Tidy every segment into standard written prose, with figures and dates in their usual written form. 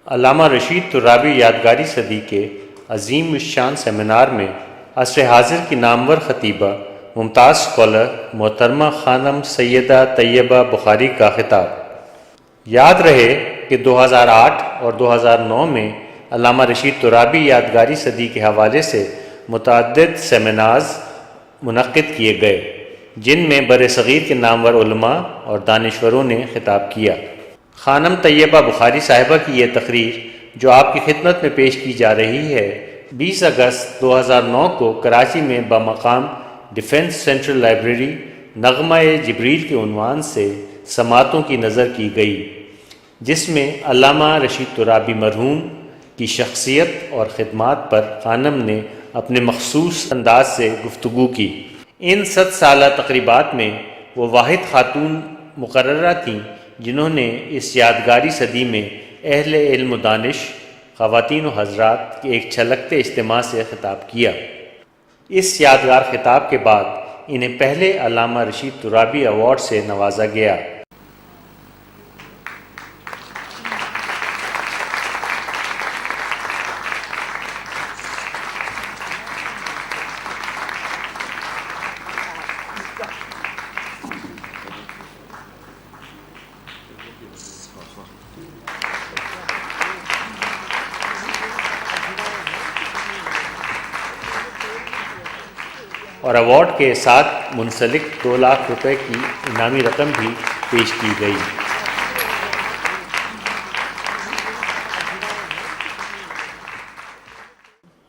علامہ رشید ترابی یادگاری صدی کے عظیم الشان سیمینار میں عصر حاضر کی نامور خطیبہ ممتاز اسکالر محترمہ خانم سیدہ طیبہ بخاری کا خطاب۔ یاد رہے کہ 2008 اور 2009 میں علامہ رشید ترابی یادگاری صدی کے حوالے سے متعدد سیمینارز منعقد کیے گئے، جن میں بر صغیر کے نامور علماء اور دانشوروں نے خطاب کیا۔ خانم طیبہ بخاری صاحبہ کی یہ تقریر جو آپ کی خدمت میں پیش کی جا رہی ہے 20 اگست 2009 کو کراچی میں بمقام ڈیفنس سینٹرل لائبریری نغمہ جبریل کے عنوان سے سماعتوں کی نظر کی گئی، جس میں علامہ رشید ترابی مرحوم کی شخصیت اور خدمات پر خانم نے اپنے مخصوص انداز سے گفتگو کی۔ ان 100 سالہ تقریبات میں وہ واحد خاتون مقررہ تھیں جنہوں نے اس یادگاری صدی میں اہل علم و دانش خواتین و حضرات کے ایک چھلکتے اجتماع سے خطاب کیا۔ اس یادگار خطاب کے بعد انہیں پہلے علامہ رشید ترابی ایوارڈ سے نوازا گیا۔ اور ایوارڈ کے ساتھ منسلک 2 لاکھ روپے کی انعامی رقم بھی پیش کی گئی۔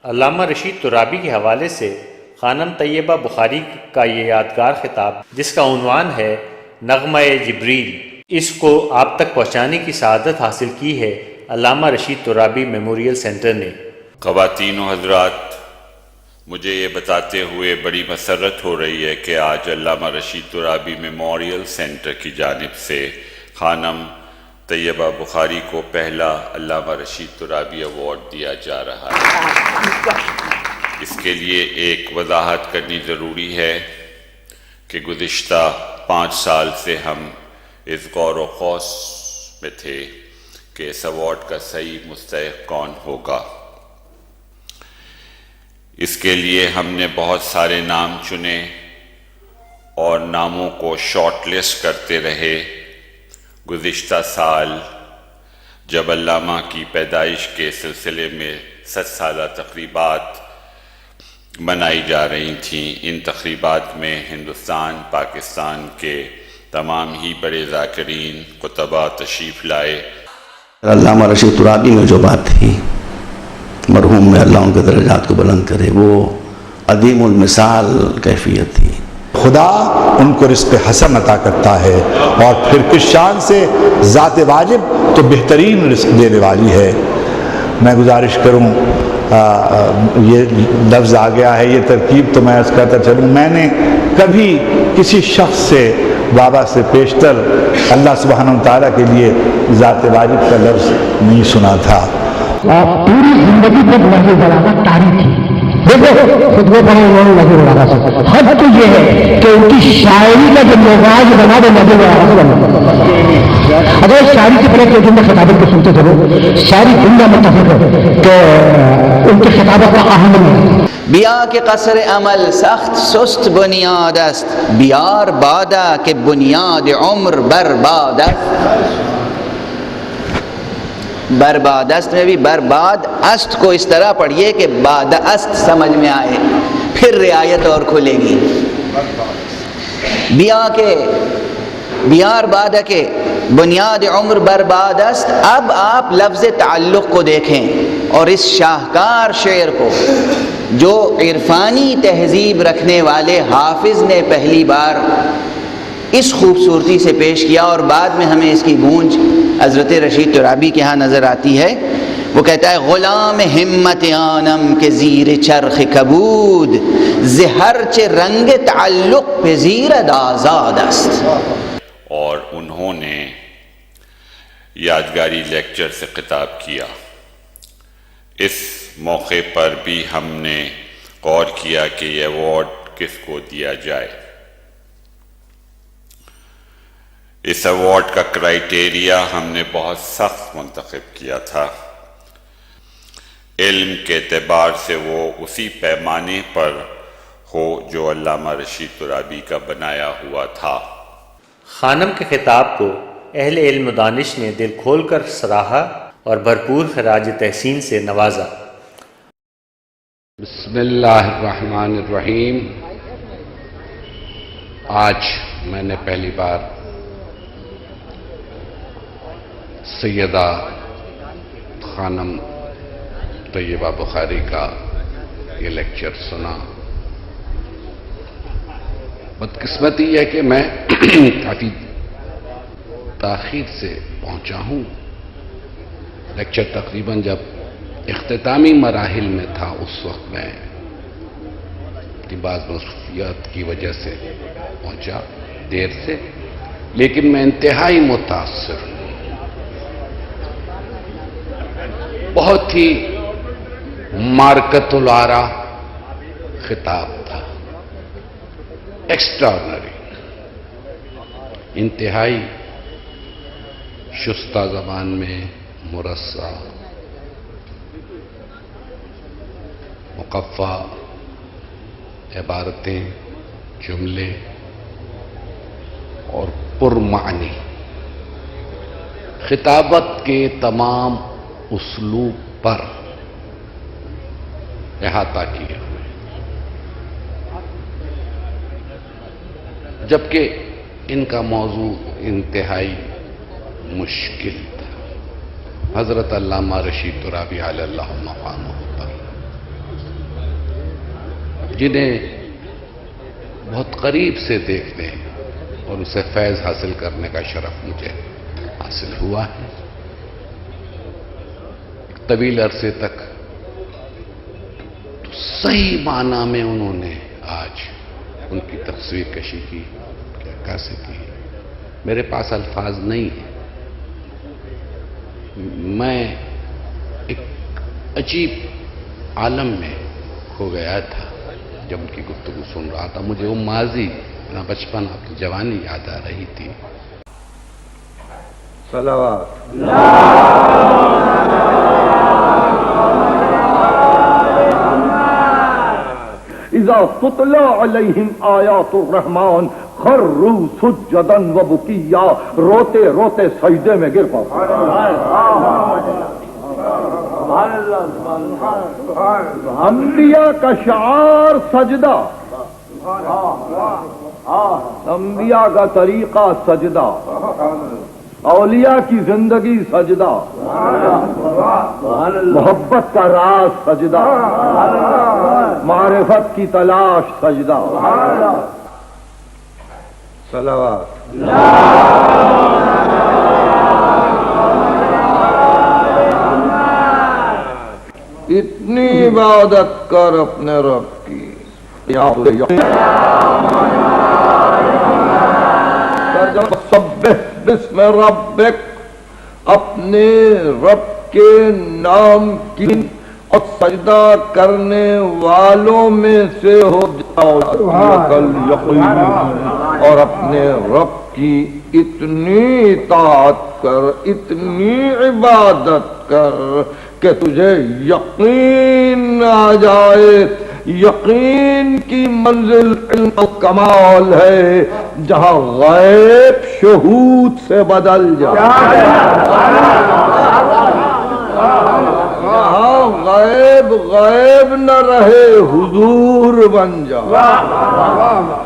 علامہ رشید ترابی کے حوالے سے خانم طیبہ بخاری کا یہ یادگار خطاب، جس کا عنوان ہے نغمہ جبریل، اس کو آپ تک پہنچانے کی سعادت حاصل کی ہے علامہ رشید ترابی میموریل سینٹر نے۔ خواتین و حضرات، مجھے یہ بتاتے ہوئے بڑی مسرت ہو رہی ہے کہ آج علامہ رشید ترابی میموریل سینٹر کی جانب سے خانم طیبہ بخاری کو پہلا علامہ رشید ترابی ایوارڈ دیا جا رہا ہے۔ اس کے لیے ایک وضاحت کرنی ضروری ہے کہ گزشتہ 5 سال سے ہم اس غور و خوض میں تھے کہ اس ایوارڈ کا صحیح مستحق کون ہوگا۔ اس کے لیے ہم نے بہت سارے نام چنے اور ناموں کو شارٹ لسٹ کرتے رہے۔ گزشتہ سال جب علامہ کی پیدائش کے سلسلے میں 100 سالہ تقریبات منائی جا رہی تھیں، ان تقریبات میں ہندوستان، پاکستان کے تمام ہی بڑے ذاکرین خطباء تشریف لائے۔ علامہ رشید ترابی میں جو بات تھی، مرحوم میں اللہ ان کے درجات کو بلند کرے، وہ عظیم المثال کیفیت تھی۔ خدا ان کو رزق حسن عطا کرتا ہے اور پھر کس شان سے ذات واجب تو بہترین رزق دینے والی ہے۔ میں گزارش کروں، یہ لفظ آ گیا ہے، یہ ترکیب تو میں اس کہتا چلوں، میں نے کبھی کسی شخص سے بابا سے پیشتر اللہ سبحانہ وتعالیٰ کے لیے ذات واجب کا لفظ نہیں سنا تھا۔ پوری زندگی میں نظر بلاغت تاریخ تھی۔ دیکھو خطبے پر انہوں نے نظر بلاغت سے حد تو یہ ہے کہ ان کی شاعری کا جو مزاج بنا وہ نظر بلاغت سے بنا۔ اگر شاعری سے پہلے جن میں خطابت کو سنتے چلو، ساری دنیا متفق ہے کہ ان کی خطابت کا اہم ہے۔ بیا کے قصر عمل سخت سست بنیاد است، بیار بادہ کہ بنیاد عمر برباد است۔ برباد است میں بھی برباد است کو اس طرح پڑھیے کہ باد است سمجھ میں آئے، پھر رعایت اور کھلے گی۔ بیار بادہ کے بنیاد عمر برباد است۔ اب آپ لفظ تعلق کو دیکھیں اور اس شاہکار شعر کو جو عرفانی تہذیب رکھنے والے حافظ نے پہلی بار اس خوبصورتی سے پیش کیا اور بعد میں ہمیں اس کی گونج حضرت رشید ترابی کے ہاں نظر آتی ہے۔ وہ کہتا ہے غلام ہمت آنم کے زیر چرخ کبود، زہر چ رنگ تعلق پہ زیرد آزاد است۔ اور انہوں نے یادگاری لیکچر سے خطاب کیا۔ اس موقع پر بھی ہم نے غور کیا کہ یہ ایوارڈ کس کو دیا جائے۔ اس ایوارڈ کا کرائیٹیریا ہم نے بہت سخت منتخب کیا تھا۔ علم کے اعتبار سے وہ اسی پیمانے پر ہو جو علامہ رشید ترابی کا بنایا ہوا تھا۔ خانم کے خطاب کو اہل علم و دانش نے دل کھول کر سراہا اور بھرپور خراج تحسین سے نوازا۔ بسم اللہ الرحمن الرحیم۔ آج میں نے پہلی بار سیدہ خانم طیبہ بخاری کا یہ لیکچر سنا۔ بدقسمتی ہے کہ میں کافی تاخیر سے پہنچا ہوں۔ لیکچر تقریباً جب اختتامی مراحل میں تھا اس وقت میں کی بعض مصروفیات کی وجہ سے پہنچا دیر سے، لیکن میں انتہائی متاثر ہوں۔ بہت ہی مارکت الآراء خطاب تھا، ایکسٹراڈنری، انتہائی شستہ زبان میں مرصع، مقفع عبارتیں، جملے اور پرمعنی خطابت کے تمام اسلوب پر احاطہ کیے ہوئے، جبکہ ان کا موضوع انتہائی مشکل تھا۔ حضرت علامہ رشید ترابی علی اللہ مقامہ پر، جنہیں بہت قریب سے دیکھنے اور اسے فیض حاصل کرنے کا شرف مجھے حاصل ہوا ہے۔ ایک طویل عرصے تک صحیح معنی میں انہوں نے آج ان کی تصویر کشی کی، عکاسی کی۔ میرے پاس الفاظ نہیں ہیں۔ میں ایک عجیب عالم میں کھو گیا تھا جب ان کی گفتگو سن رہا تھا۔ مجھے وہ ماضی، اپنا بچپن، اپنی جوانی یاد آ رہی تھی۔ اذا تتلى علیہم آیات الرحمن خروا سجدا وبکیا، روتے روتے سجدے میں گر پڑا۔ انبیاء کا شعار سجدہ، انبیاء کا طریقہ سجدہ، اولیاء کی زندگی سجدہ، محبت کا راز سجدہ، معرفت کی تلاش سجدہ۔ صلوات۔ اتنی عبادت کر اپنے رب کی، سبح بسم ربک، اپنے رب کے نام کی اور سجدہ کرنے والوں میں سے ہو جاؤ، اور اپنے رب کی اتنی اطاعت کر، اتنی عبادت کر کہ تجھے یقین آ جائے۔ یقین کی منزل علم و کمال ہے، جہاں غیب شہود سے بدل جائے، جہاں غیب غیب نہ رہے، حضور بن جائے۔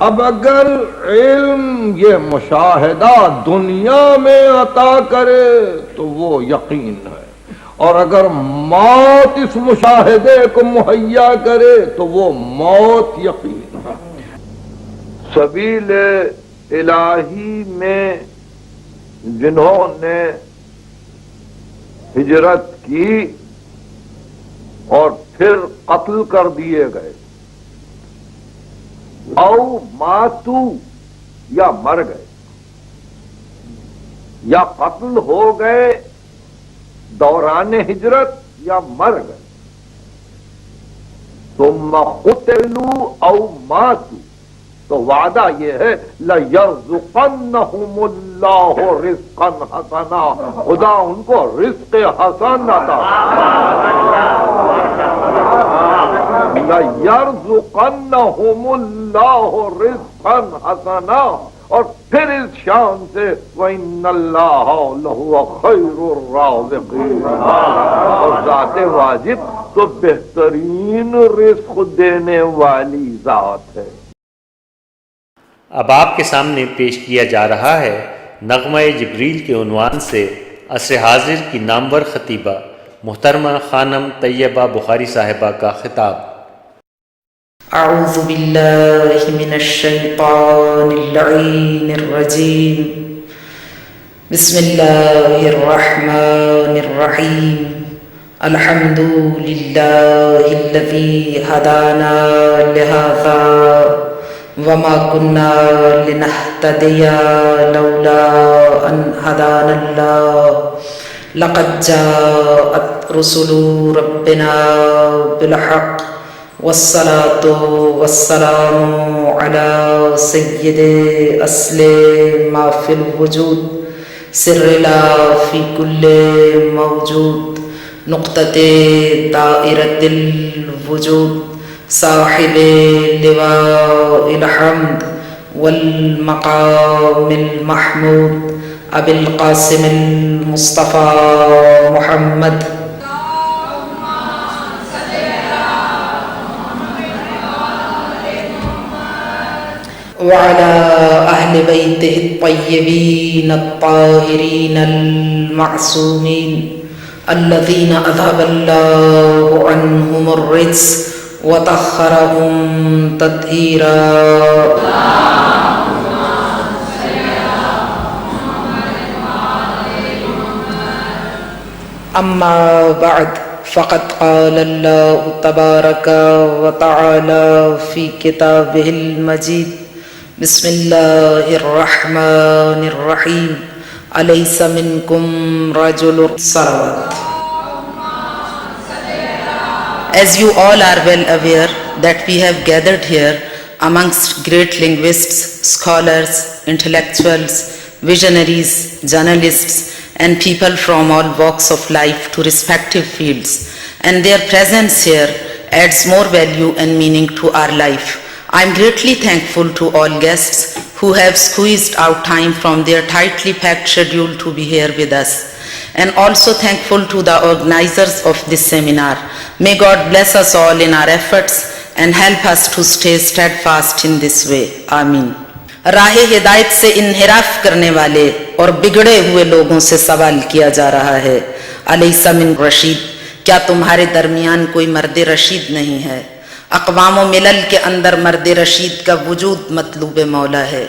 اب اگر علم یہ مشاہدہ دنیا میں عطا کرے تو وہ یقین ہے، اور اگر موت اس مشاہدے کو مہیا کرے تو وہ موت یقین ہے۔ سبیل الہی میں جنہوں نے ہجرت کی اور پھر قتل کر دیے گئے، او ماتو، یا مر گئے یا قتل ہو گئے دوران ہجرت یا مر گئے، ثم قتلوا او ماتوا، تو وعدہ یہ ہے لَيَرْزُقَنَّهُمُ اللَّهُ رِزْقًا حَسَنًا، خدا ان کو رزق حسن عطا لَيَرْزُقَنَّهُمُ اللَّهُ رِزْقًا حَسَنًا، اور پھر اس شان سے وَإِنَّ اللَّهَ لَهُوَ خَيْرُ الرَّازِقِينَ، اور ذات واجب تو بہترین رزق دینے والی ذات ہے۔ اب آپ کے سامنے پیش کیا جا رہا ہے نغمہ جبریل کے عنوان سے عصر حاضر کی نامور خطیبہ محترمہ خانم طیبہ بخاری صاحبہ کا خطاب۔ اعوذ باللہ من الشیطان اللعین الرجیم، بسم اللہ الرحمن الرحیم، الحمد للہ الذی ہدانا لہذا وما كنا لنهتدي لولا أن هدانا الله لقد جاءت رسل ربنا بالحق والصلاة والسلام على سيد أصل ما في الوجود سر لا في كل موجود نقطة دائرة الوجود صاحب لواء الحمد والمقام المحمود ابی القاسم المصطفى محمد وعلى أهل بيته الطيبين الطاهرين المعصومين الذين أذهب الله عنهم الرجس وطهرهم تطهيرا۔ أما بعد فقد قال الله تبارك وتعالى في كتابه المجيد بسم الله الرحمن الرحيم أليس منكم رجل صلوات۔ As you all are well aware that we have gathered here amongst great linguists, scholars, intellectuals, visionaries, journalists, and people from all walks of life to respective fields, and their presence here adds more value and meaning to our life. I am greatly thankful to all guests who have squeezed out time from their tightly packed schedule to be here with us, and also thankful to the organizers of this seminar. May God bless us all in our efforts and help us to stay steadfast in this way. Ameen. راہ ہدایت سے انحراف کرنے والے اور بگڑے ہوئے لوگوں سے سوال کیا جا رہا ہے، الیس من رشید، کیا تمہارے درمیان کوئی مرد رشید نہیں ہے؟ اقوام و ملل کے اندر مرد رشید کا وجود مطلوب مولا ہے۔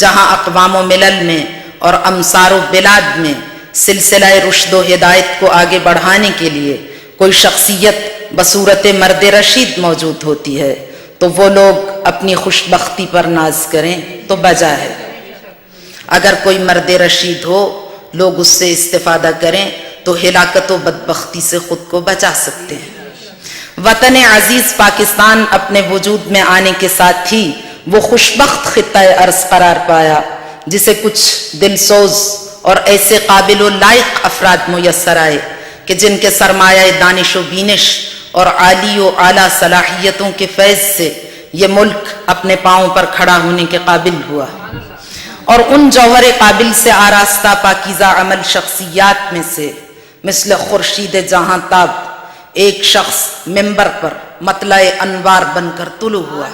جہاں اقوام و ملل میں اور امصار و بلاد میں سلسلہ رشد و ہدایت کو آگے بڑھانے کے لیے کوئی شخصیت بصورت مرد رشید موجود ہوتی ہے تو وہ لوگ اپنی خوش بختی پر ناز کریں تو بجا ہے۔ اگر کوئی مرد رشید ہو، لوگ اس سے استفادہ کریں تو ہلاکت و بدبختی سے خود کو بچا سکتے ہیں۔ وطن عزیز پاکستان اپنے وجود میں آنے کے ساتھ ہی وہ خوشبخت خطہ ارض قرار پایا جسے کچھ دلسوز اور ایسے قابل و لائق افراد میسر آئے کہ جن کے سرمایہ دانش و بینش اور عالی و اعلیٰ صلاحیتوں کے فیض سے یہ ملک اپنے پاؤں پر کھڑا ہونے کے قابل ہوا، اور ان جوہر قابل سے آراستہ پاکیزہ عمل شخصیات میں سے مثل خورشید جہاں تاب ایک شخص ممبر پر مطلع انوار بن کر طلوع ہوا،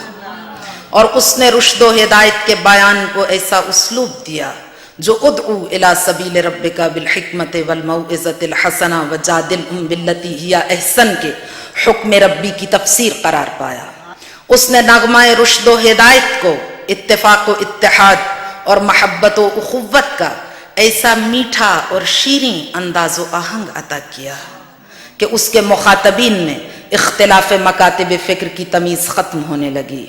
اور اس نے رشد و ہدایت کے بیان کو ایسا اسلوب دیا جو ادعو الی سبیل ربک بالحکمت والموعظۃ الحسنہ وجادلہم باللتی ہی احسن کے حکم ربی کی تفسیر قرار پایا۔ اس نے نغمہ رشد و ہدایت کو اتفاق و اتحاد اور محبت و اخوت کا ایسا میٹھا اور شیریں انداز و آہنگ عطا کیا کہ اس کے مخاطبین میں اختلاف مکاتب فکر کی تمیز ختم ہونے لگی،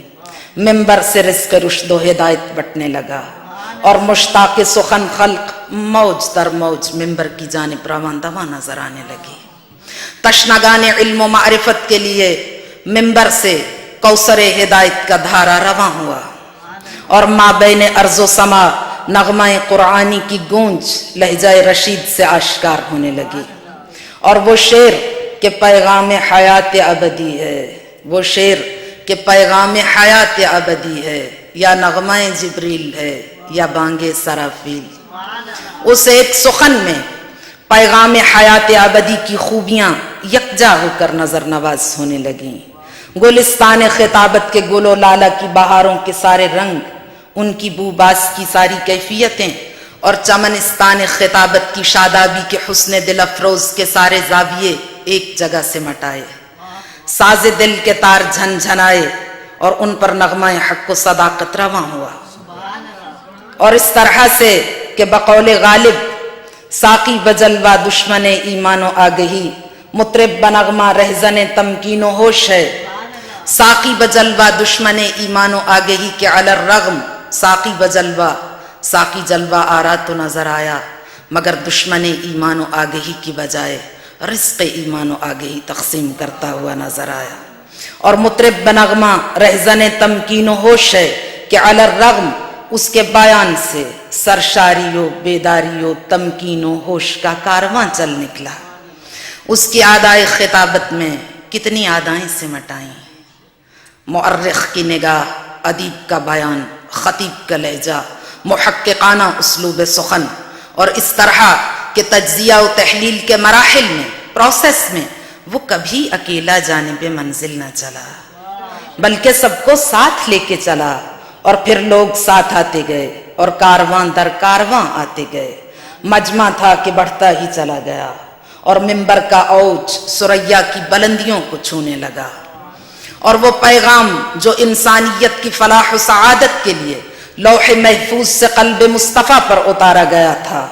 ممبر سے رزق رشد و ہدایت بٹنے لگا، اور مشتاق سخن خلق موج در موج ممبر کی جانب رواں دواں نظر آنے لگی۔ تشنگان علم و معرفت کے لیے ممبر سے کوثر ہدایت کا دھارا رواں ہوا۔ اور مابین ارض و سما نغمہ قرآنی کی گونج لہجہ رشید سے آشکار ہونے لگی، اور وہ شعر کہ پیغام حیات ابدی ہے، وہ شعر کہ پیغام حیات ابدی ہے، یا نغمہ جبریل ہے یا بانگ سرافیل۔ اس ایک سخن میں پیغام حیات ابدی کی خوبیاں یکجا ہو کر نظر نواز ہونے لگیں۔ گلستان خطابت کے گل و لالہ کی بہاروں کے سارے رنگ، ان کی بو باس کی ساری کیفیتیں، اور چمنستان خطابت کی شادابی کے حسن دل افروز کے سارے زاویے ایک جگہ سے مٹائے، ساز دل کے تار جھن جھنائے، اور ان پر نغمہ حق و صداقت رواں ہوا۔ اور اس طرح سے کہ بقول غالب ساقی بجلوہ دشمن ایمان و آگہی، مطرب بنغمہ رہزن تمکین و ہوش ہے، ساقی بجلوہ دشمن ایمان و آگہی کے علی الرغم ساقی بجلوہ، ساقی جلوہ آرا تو نظر آیا مگر دشمن ایمان و آگہی کی بجائے رزق ایمان و آگہی تقسیم کرتا ہوا نظر آیا۔ اور مطرب بنغمہ رہزن تمکین و ہوش ہے کہ علی الرغم اس کے بیان سے سرشاری و بیداری و تمکین و ہوش کا کارواں چل نکلا۔ اس کی ادائے خطابت میں کتنی ادائیں سمٹائیں، مؤرخ کی نگاہ، ادیب کا بیان، خطیب کا لہجہ، محققانہ اسلوب سخن، اور اس طرح کہ تجزیہ و تحلیل کے مراحل میں، پروسیس میں وہ کبھی اکیلا جانب منزل نہ چلا بلکہ سب کو ساتھ لے کے چلا، اور پھر لوگ ساتھ آتے گئے اور کارواں در کارواں آتے گئے، مجمع تھا کہ بڑھتا ہی چلا گیا، اور منبر کا اوج ثریا کی بلندیوں کو چھونے لگا۔ اور وہ پیغام جو انسانیت کی فلاح و سعادت کے لیے لوح محفوظ سے قلب مصطفیٰ پر اتارا گیا تھا،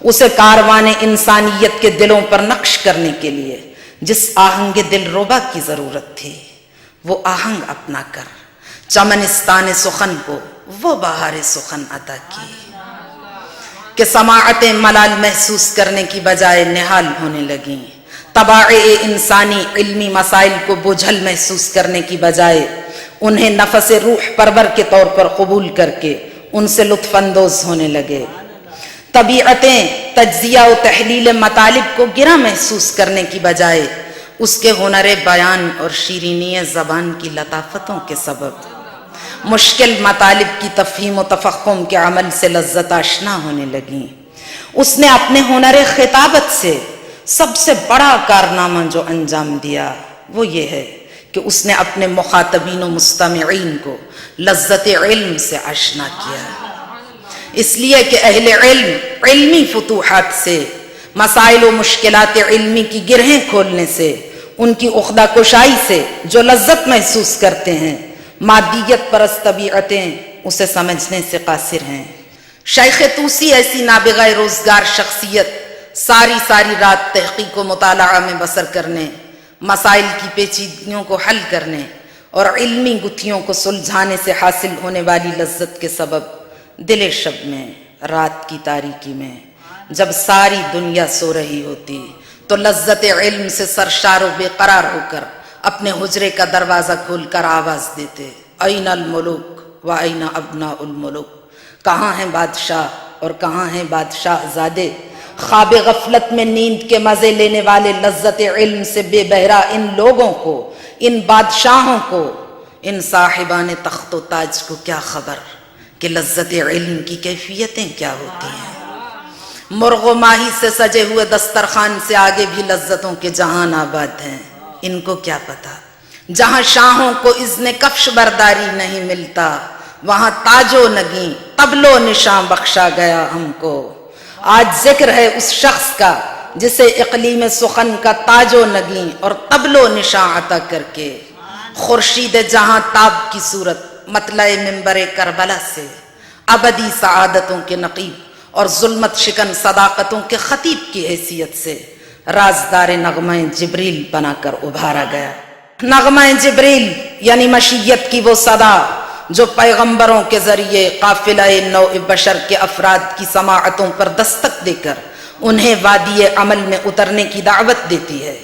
اسے کاروان انسانیت کے دلوں پر نقش کرنے کے لیے جس آہنگ دل ربا کی ضرورت تھی، وہ آہنگ اپنا کر چمنستان سخن کو وہ بہار سخن عطا کی کہ سماعت ملال محسوس کرنے کی بجائے نہال ہونے لگیں، طباع انسانی علمی مسائل کو بوجھل محسوس کرنے کی بجائے انہیں نفس روح پرور کے طور پر قبول کر کے ان سے لطف اندوز ہونے لگے، طبیعتیں تجزیہ و تحلیل مطالب کو گرا محسوس کرنے کی بجائے اس کے ہنر بیان اور شیرینی زبان کی لطافتوں کے سبب مشکل مطالب کی تفہیم و تفہم کے عمل سے لذت آشنا ہونے لگیں۔ اس نے اپنے ہنر خطابت سے سب سے بڑا کارنامہ جو انجام دیا وہ یہ ہے کہ اس نے اپنے مخاطبین و مستمعین کو لذت علم سے آشنا کیا، اس لیے کہ اہل علم علمی فتوحات سے، مسائل و مشکلات علمی کی گرہیں کھولنے سے، ان کی عقدہ کشائی سے جو لذت محسوس کرتے ہیں، مادیت پرست طبیعتیں اسے سمجھنے سے قاصر ہیں۔ شیخ طوسی ایسی نابغہ روزگار شخصیت ساری رات تحقیق و مطالعہ میں بسر کرنے، مسائل کی پیچیدگیوں کو حل کرنے اور علمی گتھیوں کو سلجھانے سے حاصل ہونے والی لذت کے سبب دل شب میں، رات کی تاریکی میں جب ساری دنیا سو رہی ہوتی تو لذت علم سے سرشار و بے قرار ہو کر اپنے حجرے کا دروازہ کھول کر آواز دیتے، این الملوک و این ابناء الملوک، کہاں ہیں بادشاہ اور کہاں ہیں بادشاہ زادے؟ خواب غفلت میں نیند کے مزے لینے والے لذت علم سے بے بہرا ان لوگوں کو، ان بادشاہوں کو، ان صاحبان تخت و تاج کو کیا خبر کہ لذت علم کی کیفیتیں کیا ہوتی ہیں۔ مرغ و ماہی سے سجے ہوئے دسترخوان سے آگے بھی لذتوں کے جہان آباد ہیں، ان کو کیا پتا۔ جہاں شاہوں کو اذن کفش برداری نہیں ملتا، وہاں تاج و نگیں طبل و نشاں بخشا گیا ہم کو۔ آج ذکر ہے اس شخص کا جسے اقلیم سخن کا تاج و نگیں اور طبل و نشاں عطا کر کے خورشید جہاں تاب کی صورت مطلع منبر کربلا سے ابدی سعادتوں کے نقیب اور ظلمت شکن صداقتوں کے خطیب کی حیثیت سے رازدار نغمہ جبریل بنا کر ابھارا گیا۔ نغمہ جبریل یعنی مشیت کی وہ صدا جو پیغمبروں کے ذریعے قافلہ نوع بشر کے افراد کی سماعتوں پر دستک دے کر انہیں وادی عمل میں اترنے کی دعوت دیتی ہے۔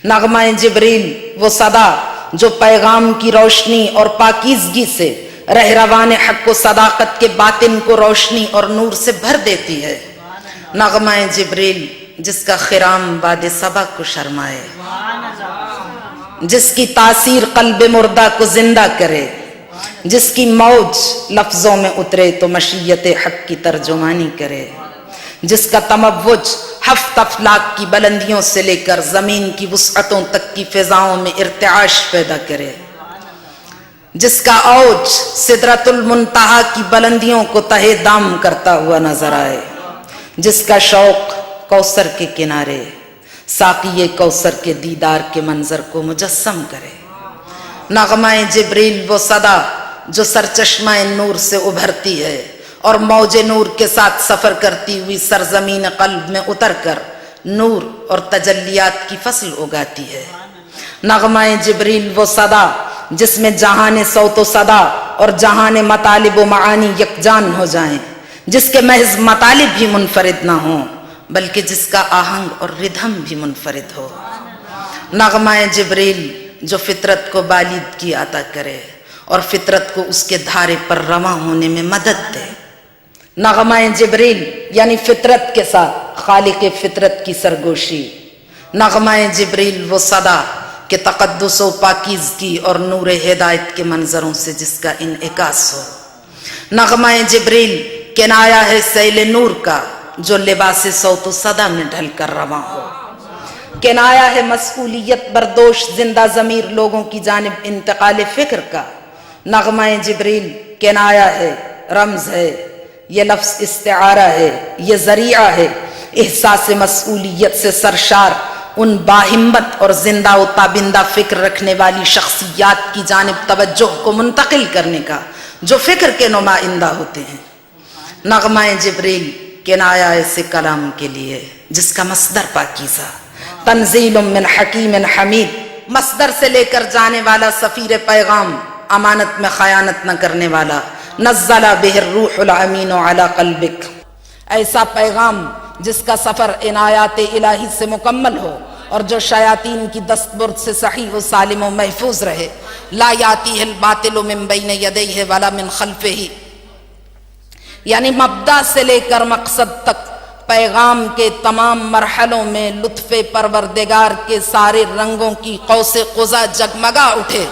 نغمہ جبریل وہ صدا جو پیغام کی روشنی اور پاکیزگی سے رہروان حق و صداقت کے باطن کو روشنی اور نور سے بھر دیتی ہے۔ نغمہ جبریل جس کا خرام باد صبا کو شرمائے، جس کی تاثیر قلب مردہ کو زندہ کرے، جس کی موج لفظوں میں اترے تو مشیت حق کی ترجمانی کرے، جس کا تموج ہفت افلاک کی بلندیوں سے لے کر زمین کی وسعتوں تک کی فضاؤں میں ارتعاش پیدا کرے، جس کا اوج سدرۃ المنتہا کی بلندیوں کو تہے دام کرتا ہوا نظر آئے، جس کا شوق کوثر کے کنارے ساقی کوثر کے دیدار کے منظر کو مجسم کرے۔ نغمہ جبریل وہ صدا جو سرچشمہ نور سے ابھرتی ہے اور موج نور کے ساتھ سفر کرتی ہوئی سرزمین قلب میں اتر کر نور اور تجلیات کی فصل اگاتی ہے۔ نغمہ جبریل وہ صدا جس میں جہان صوت و صدا اور جہان مطالب و معانی یکجان ہو جائیں، جس کے محض مطالب بھی منفرد نہ ہوں بلکہ جس کا آہنگ اور ردھم بھی منفرد ہو۔ نغمہ جبریل جو فطرت کو بالیدگی عطا کرے اور فطرت کو اس کے دھارے پر رواں ہونے میں مدد دے۔ نغمہ جبریل یعنی فطرت کے ساتھ خالق فطرت کی سرگوشی۔ نغمہ جبریل وہ صدا کہ تقدس و پاکیزگی اور نور ہدایت کے منظروں سے جس کا انعکاس ہو۔ نغمہ جبریل کنایا ہے سیل نور کا جو لباس صوت و صدا میں ڈھل کر رواں ہو۔ کنایا ہے مسئولیت بردوش زندہ ضمیر لوگوں کی جانب انتقال فکر کا۔ نغمہ جبریل کنایا ہے، رمز ہے، یہ لفظ استعارہ ہے، یہ ذریعہ ہے احساس مسئولیت سے سرشار ان باہمت اور زندہ و تابندہ فکر رکھنے والی شخصیات کی جانب توجہ کو منتقل کرنے کا جو فکر کے نمائندہ ہوتے ہیں۔ نغمہ جبریل کنایا ایسے کلام کے لیے جس کا مصدر پاکیزہ، تنزیل من حکیم حمید، مصدر سے لے کر جانے والا سفیر پیغام، امانت میں خیانت نہ کرنے والا، نزل بہ الروح الامین علی قلبک، ایسا پیغام جس کا سفر عنایات الہی سے مکمل ہو اور جو شیاطین کی دستبرد سے صحیح و سالم و محفوظ رہے۔ لا یاتیہ الباطل من بین یدیہ ولا من خلفہ، یعنی مبدا سے لے کر مقصد تک پیغام کے تمام مرحلوں میں لطف پروردگار کے سارے رنگوں کی قوس قزح جگمگا اٹھے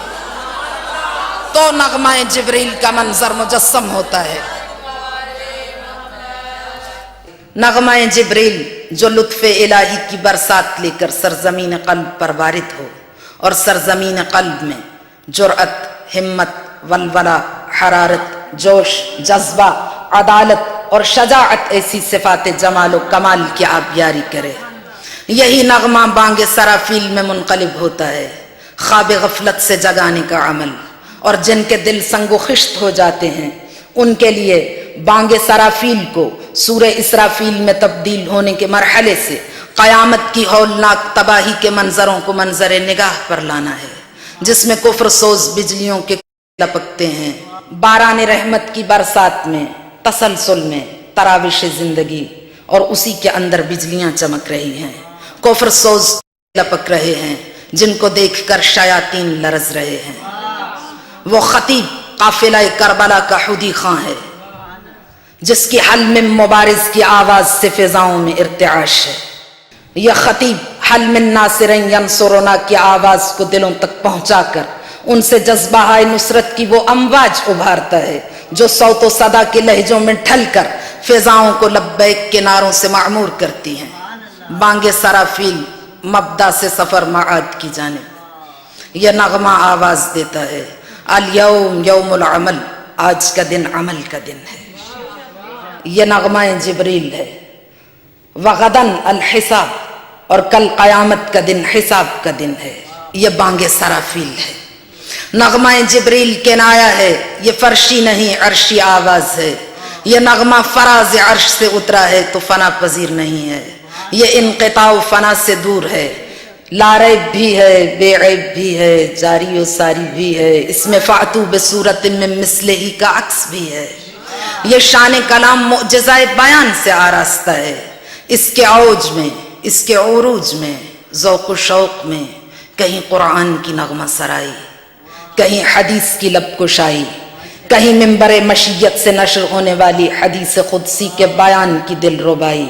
تو نغمہ جبریل کا منظر مجسم ہوتا ہے۔ نغمہ جبریل جو لطف الہی کی برسات لے کر سرزمین قلب پر وارد ہو اور سرزمین قلب میں جرأت، ہمت، ولولہ، حرارت، جوش، جذبہ، عدالت اور شجاعت ایسی صفات جمال و کمال کی آبیاری کرے۔ یہی نغمہ بانگ سرافیل میں منقلب ہوتا ہے، خواب غفلت سے جگانے کا عمل، اور جن کے دل سنگ و خشت ہو جاتے ہیں ان کے لیے بانگ سرافیل کو سورہ اسرافیل میں تبدیل ہونے کے مرحلے سے قیامت کی ہولناک تباہی کے منظروں کو منظر نگاہ پر لانا ہے، جس میں کفر سوز بجلیوں کے لپکتے ہیں، باران رحمت کی برسات میں، تسلسل میں تراوش زندگی، اور اسی کے اندر بجلیاں چمک رہی ہیں، کفر سوز لپک رہے ہیں جن کو دیکھ کر شیاطین لرز رہے ہیں۔ وہ خطیب قافلہ کربلا کا حدی خاں ہے جس کی حلم مبارز کی آواز سے فضاؤں میں ارتعاش ہے۔ یہ خطیب حلم ناصرین ینصرنا کی آواز کو دلوں تک پہنچا کر ان سے جذبہ نصرت کی وہ امواج ابھارتا ہے جو صوت و صدا کے لہجوں میں ڈھل کر فضاؤں کو لبیک کے نعروں سے معمور کرتی ہیں۔ بانگ سرافیل مبدا سے سفر معاد کی جانب یہ نغمہ آواز دیتا ہے، الیوم یوم العمل، آج کا دن عمل کا دن ہے۔ یہ نغمہ جبریل ہے۔ وغدن الحساب، اور کل قیامت کا دن حساب کا دن ہے، یہ بانگ سرافیل ہے۔ نغمہ جبریل کنایا ہے، یہ فرشی نہیں عرشی آواز ہے۔ یہ نغمہ فراز عرش سے اترا ہے تو فنا پذیر نہیں ہے، یہ انقطاع و فنا سے دور ہے، لا ریب بھی ہے، بے عیب بھی ہے، جاری و ساری بھی ہے، اس میں فاتو بصورت من مثلہ کا عکس بھی ہے۔ یہ شان کلام معجزہ بیان سے آراستہ ہے، اس کے اوج میں، اس کے عروج میں، ذوق و شوق میں کہیں قرآن کی نغمہ سرائی، کہیں حدیث کی لب کشائی، کہیں منبر مشیت سے نشر ہونے والی حدیث قدسی کے بیان کی دل ربائی،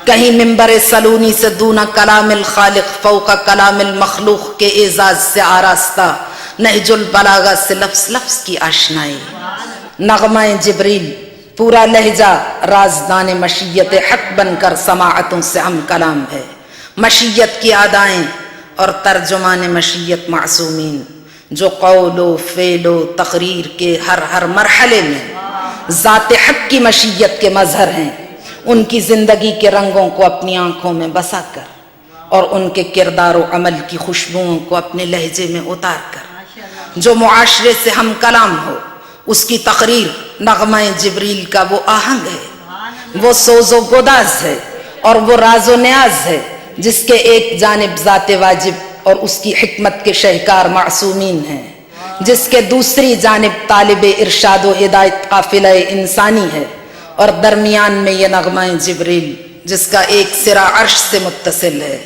کہیں منبر سلونی سے دون کلام الخالق فوق کلام المخلوق کے اعزاز سے آراستہ نہج البلاغہ سے لفظ لفظ کی آشنائی، نغمہ جبریل پورا لہجہ رازدان مشیت حق بن کر سماعتوں سے ہم کلام ہے، مشیت کی ادائیں اور ترجمان مشیت معصومین جو قول و فعل و تقریر کے ہر مرحلے میں ذات حق کی مشیت کے مظہر ہیں، ان کی زندگی کے رنگوں کو اپنی آنکھوں میں بسا کر اور ان کے کردار و عمل کی خوشبوؤں کو اپنے لہجے میں اتار کر جو معاشرے سے ہم کلام ہو، اس کی تقریر نغمہ جبریل کا وہ آہنگ ہے، وہ سوز و گداز ہے اور وہ راز و نیاز ہے جس کے ایک جانب ذات واجب اور اس کی حکمت کے شہکار معصومین ہیں، جس کے دوسری جانب طالب ارشاد و ہدایت قافلہ انسانی ہے، اور درمیان میں یہ نغمہ جبریل جس کا ایک سرا عرش سے متصل ہے،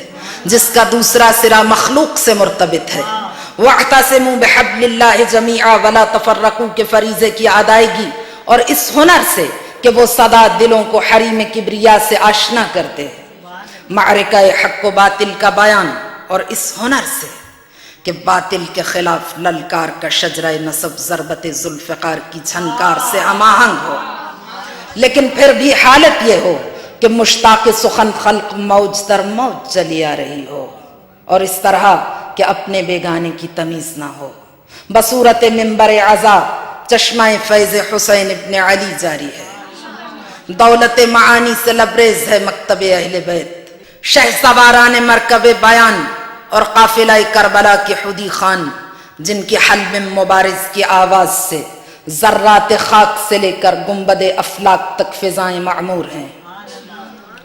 جس کا دوسرا سرا مخلوق سے مرتبط ہے۔ وَاعْتَصِمُوا بِحَبْلِ اللَّهِ جَمِيعًا وَلَا تَفَرَّقُوا کے فریضے کی ادائیگی اور اس ہنر سے کہ وہ صدا دلوں کو حریم کبریا سے آشنا کرتے ہیں، معرکہ حق و باطل کا بیان، اور اس ہنر سے کہ باطل کے خلاف للکار کا شجرہ نصب ضربت ذوالفقار کی جھنکار سے ہم آہنگ ہو، لیکن پھر بھی حالت یہ ہو کہ مشتاق سخن خلق موج در موج چلی آ رہی ہو، اور اس طرح کہ اپنے بیگانے کی تمیز نہ ہو۔ بصورت منبر عزا چشمہ فیض حسین ابن علی جاری ہے، دولت معانی سے لبریز ہے مکتب اہل بیت، شہ سواران مرکب بیان اور قافلہ کربلا کے حدی خان جن کی حلم مبارز کی آواز سے ذرات خاک سے لے کر گنبد افلاک تک فضائیں معمور ہیں۔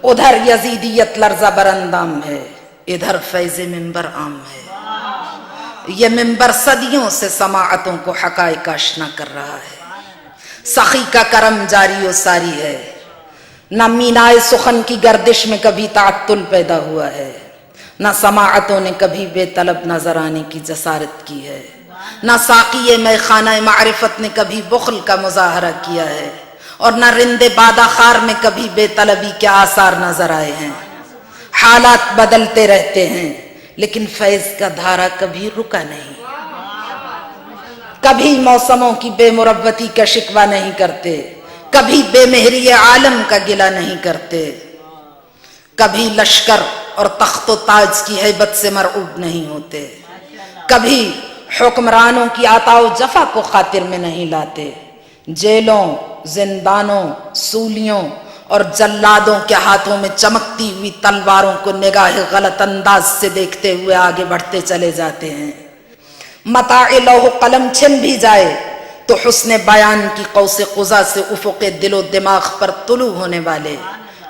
ادھر یزیدیت لرزہ براندام ہے، ادھر فیض منبر عام ہے۔ یہ منبر صدیوں سے سماعتوں کو حقائق آشنا کر رہا ہے، سخی کا کرم جاری و ساری ہے، نہ مینائے سخن کی گردش میں کبھی تعطل پیدا ہوا ہے، نہ سماعتوں نے کبھی بے طلب نظر آنے کی جسارت کی ہے، نہ ساقی میخانہ معرفت نے کبھی بخل کا مظاہرہ کیا ہے، اور نہ رند بادہ خار میں کبھی بے طلبی کے آثار نظر آئے ہیں۔ حالات بدلتے رہتے ہیں لیکن فیض کا دھارا کبھی رکا نہیں، کبھی موسموں کی بے مروتی کا شکوہ نہیں کرتے، کبھی بے مہری عالم کا گلہ نہیں کرتے، کبھی لشکر اور تخت و تاج کی ہیبت سے مرعوب نہیں ہوتے، کبھی حکمرانوں کی عطا و جفا کو خاطر میں نہیں لاتے، جیلوں، زندانوں، سولیوں اور جلادوں کے ہاتھوں میں چمکتی ہوئی تلواروں کو نگاہ غلط انداز سے دیکھتے ہوئے آگے بڑھتے چلے جاتے ہیں۔ متاع لوح و قلم چھن بھی جائے تو حسن بیان کی قوس قزح سے افق دل و دماغ پر طلوع ہونے والے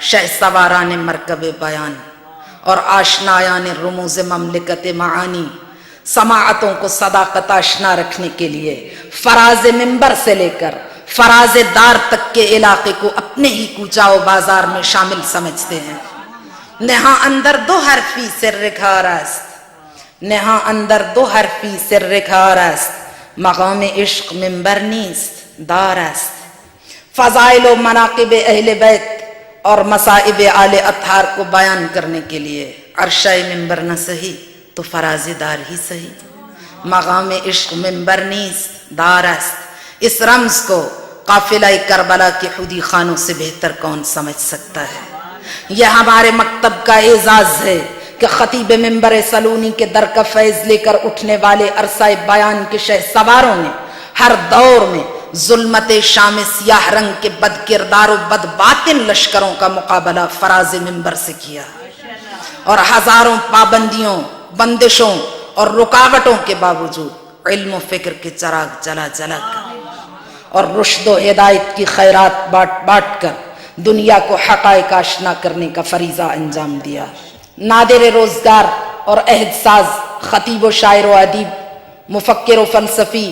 شہ سواران مرکب بیان اور آشنایان رموز مملکت معانی سماعتوں کو صداقت آشنا رکھنے کے لیے فراز منبر سے لے کر فراز دار تک کے علاقے کو اپنے ہی کوچہ و بازار میں شامل سمجھتے ہیں۔ نہاں اندر دو حرفی سر کھار است، نہاں اندر دو حرفی سر کھار است، مقام عشق منبر نیست دار است۔ فضائل و مناقب اہل بیت اور مصائب آل اطہار کو بیان کرنے کے لیے عرشہ منبر نہ سہی تو فراز دار ہی سہی، مقام عشق منبر نیست دار است۔ اس رمز کو قافلہ کربلا کے حدی خانوں سے بہتر کون سمجھ سکتا ہے؟ یہ ہمارے مکتب کا اعزاز ہے کہ خطیب منبر سلونی کے در کا فیض لے کر اٹھنے والے عرصہ بیان کے شہ سواروں نے ہر دور میں ظلمت شام سیاہ رنگ کے بد کردار و بد باطن لشکروں کا مقابلہ فراز منبر سے کیا، اور ہزاروں پابندیوں، بندشوں اور رکاوٹوں کے باوجود علم و فکر کے چراغ جلا جلا کر اور رشد و ہدایت کی خیرات بانٹ کر دنیا کو حقائق آشنا کرنے کا فریضہ انجام دیا۔ نادر روزگار اور عہد ساز خطیب و شاعر و ادیب، مفکر و فلسفی،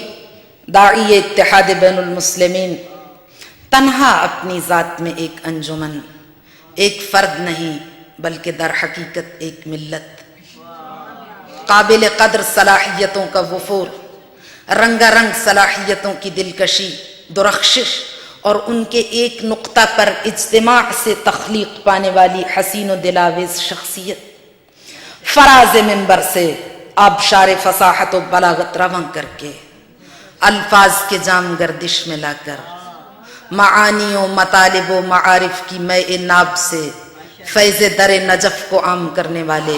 داعی اتحاد بین المسلمین، تنہا اپنی ذات میں ایک انجمن، ایک فرد نہیں بلکہ در حقیقت ایک ملت، قابل قدر صلاحیتوں کا وفور، رنگا رنگ صلاحیتوں کی دلکشی، درخشش اور ان کے ایک نقطہ پر اجتماع سے تخلیق پانے والی حسین و دلاویز شخصیت، فراز منبر سے آبشار فصاحت و بلاغت رواں کر کے، الفاظ کے جام گردش میں لا کر، معانی و مطالب و معارف کی مے ناب سے فیض در نجف کو عام کرنے والے،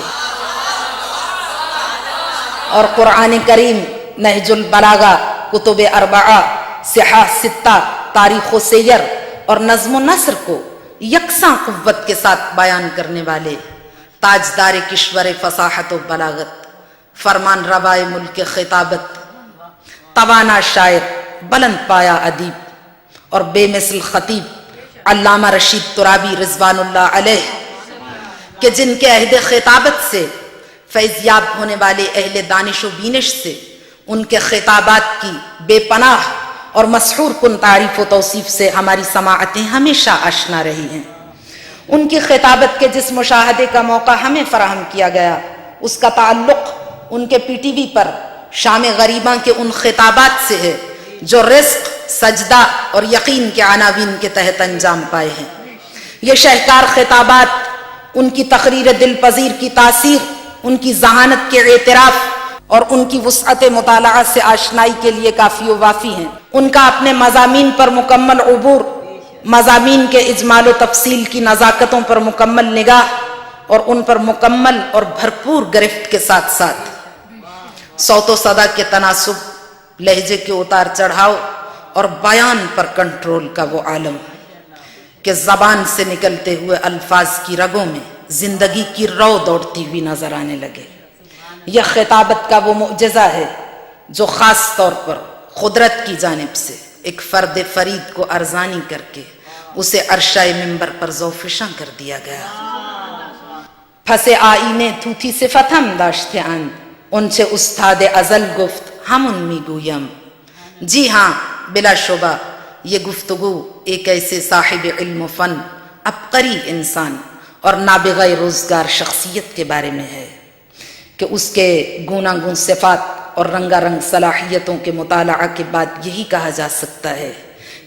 اور قرآن کریم، نہج البلاغہ، کتب اربعہ، صحاح ستہ، تاریخ و سیر اور نظم و نثر کو یکساں قوت کے ساتھ بیان کرنے والے، تاجدار کشور فصاحت و بلاغت، فرمان روائے ملک خطابت، توانا شاعر، بلند پایا ادیب اور بے مثل خطیب علامہ رشید ترابی رضوان اللہ علیہ، کہ جن کے عہد خطابت سے فیض یاب ہونے والے اہل دانش و بینش سے ان کے خطابات کی بے پناہ اور مسحور کن تعریف و توصیف سے ہماری سماعتیں ہمیشہ آشنا رہی ہیں۔ ان کی خطابت کے جس مشاہدے کا موقع ہمیں فراہم کیا گیا، اس کا تعلق ان کے پی ٹی وی پر شام غریباں کے ان خطابات سے ہے جو رزق، سجدہ اور یقین کے عناوین کے تحت انجام پائے ہیں۔ یہ شہکار خطابات ان کی تقریر دل پذیر کی تاثیر، ان کی ذہانت کے اعتراف اور ان کی وسعت مطالعہ سے آشنائی کے لیے کافی و وافی ہیں۔ ان کا اپنے مضامین پر مکمل عبور، مضامین کے اجمال و تفصیل کی نزاکتوں پر مکمل نگاہ اور ان پر مکمل اور بھرپور گرفت کے ساتھ ساتھ صوت و صدا کے تناسب، لہجے کے اتار چڑھاؤ اور بیان پر کنٹرول کا وہ عالم کہ زبان سے نکلتے ہوئے الفاظ کی رگوں میں زندگی کی رو دوڑتی ہوئی نظر آنے لگے۔ یہ خطابت کا وہ معجزہ ہے جو خاص طور پر قدرت کی جانب سے ایک فرد فرید کو ارزانی کر کے اسے عرشہ منبر پر ذوفشاں کر دیا گیا۔ پھسے آئینے تھوتھی صفت ہم داشتے اند، ان سے استاد ازل گفت ہم ان می گویم۔ جی ہاں، بلا شبہ یہ گفتگو ایک ایسے صاحب علم و فن، عبقری انسان اور نابغہ روزگار شخصیت کے بارے میں ہے کہ اس کے گوناگون صفات اور رنگا رنگ صلاحیتوں کے مطالعہ کے بعد یہی کہا جا سکتا ہے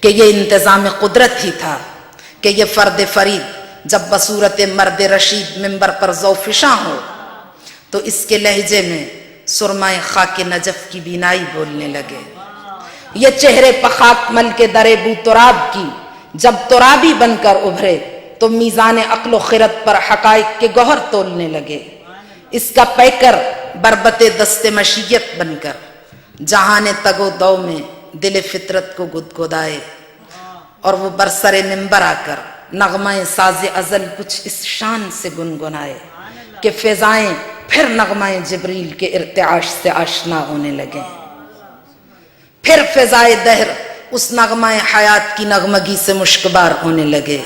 کہ یہ انتظام قدرت ہی تھا کہ یہ فرد فرید جب بصورت مرد رشید منبر پر ذوفشاں ہو تو اس کے لہجے میں سرمائے خاک نجف کی بینائی بولنے لگے۔ یہ چہرے پخاک مل کے در بو تراب کی جب ترابی بن کر ابھرے تو میزان عقل و خرد پر حقائق کے گوہر تولنے لگے۔ اس کا پیکر بربت دست مشیت بن کر جہان تگ و دو میں دل فطرت کو گدگدائے اور وہ برسر منبر آ کر نغمہ ساز ازل کچھ اس شان سے گنگنائے کہ فضائیں پھر نغمہ جبریل کے ارتعاش سے آشنا ہونے لگیں، پھر فضائے دہر اس نغمہ حیات کی نغمگی سے مشکبار ہونے لگے۔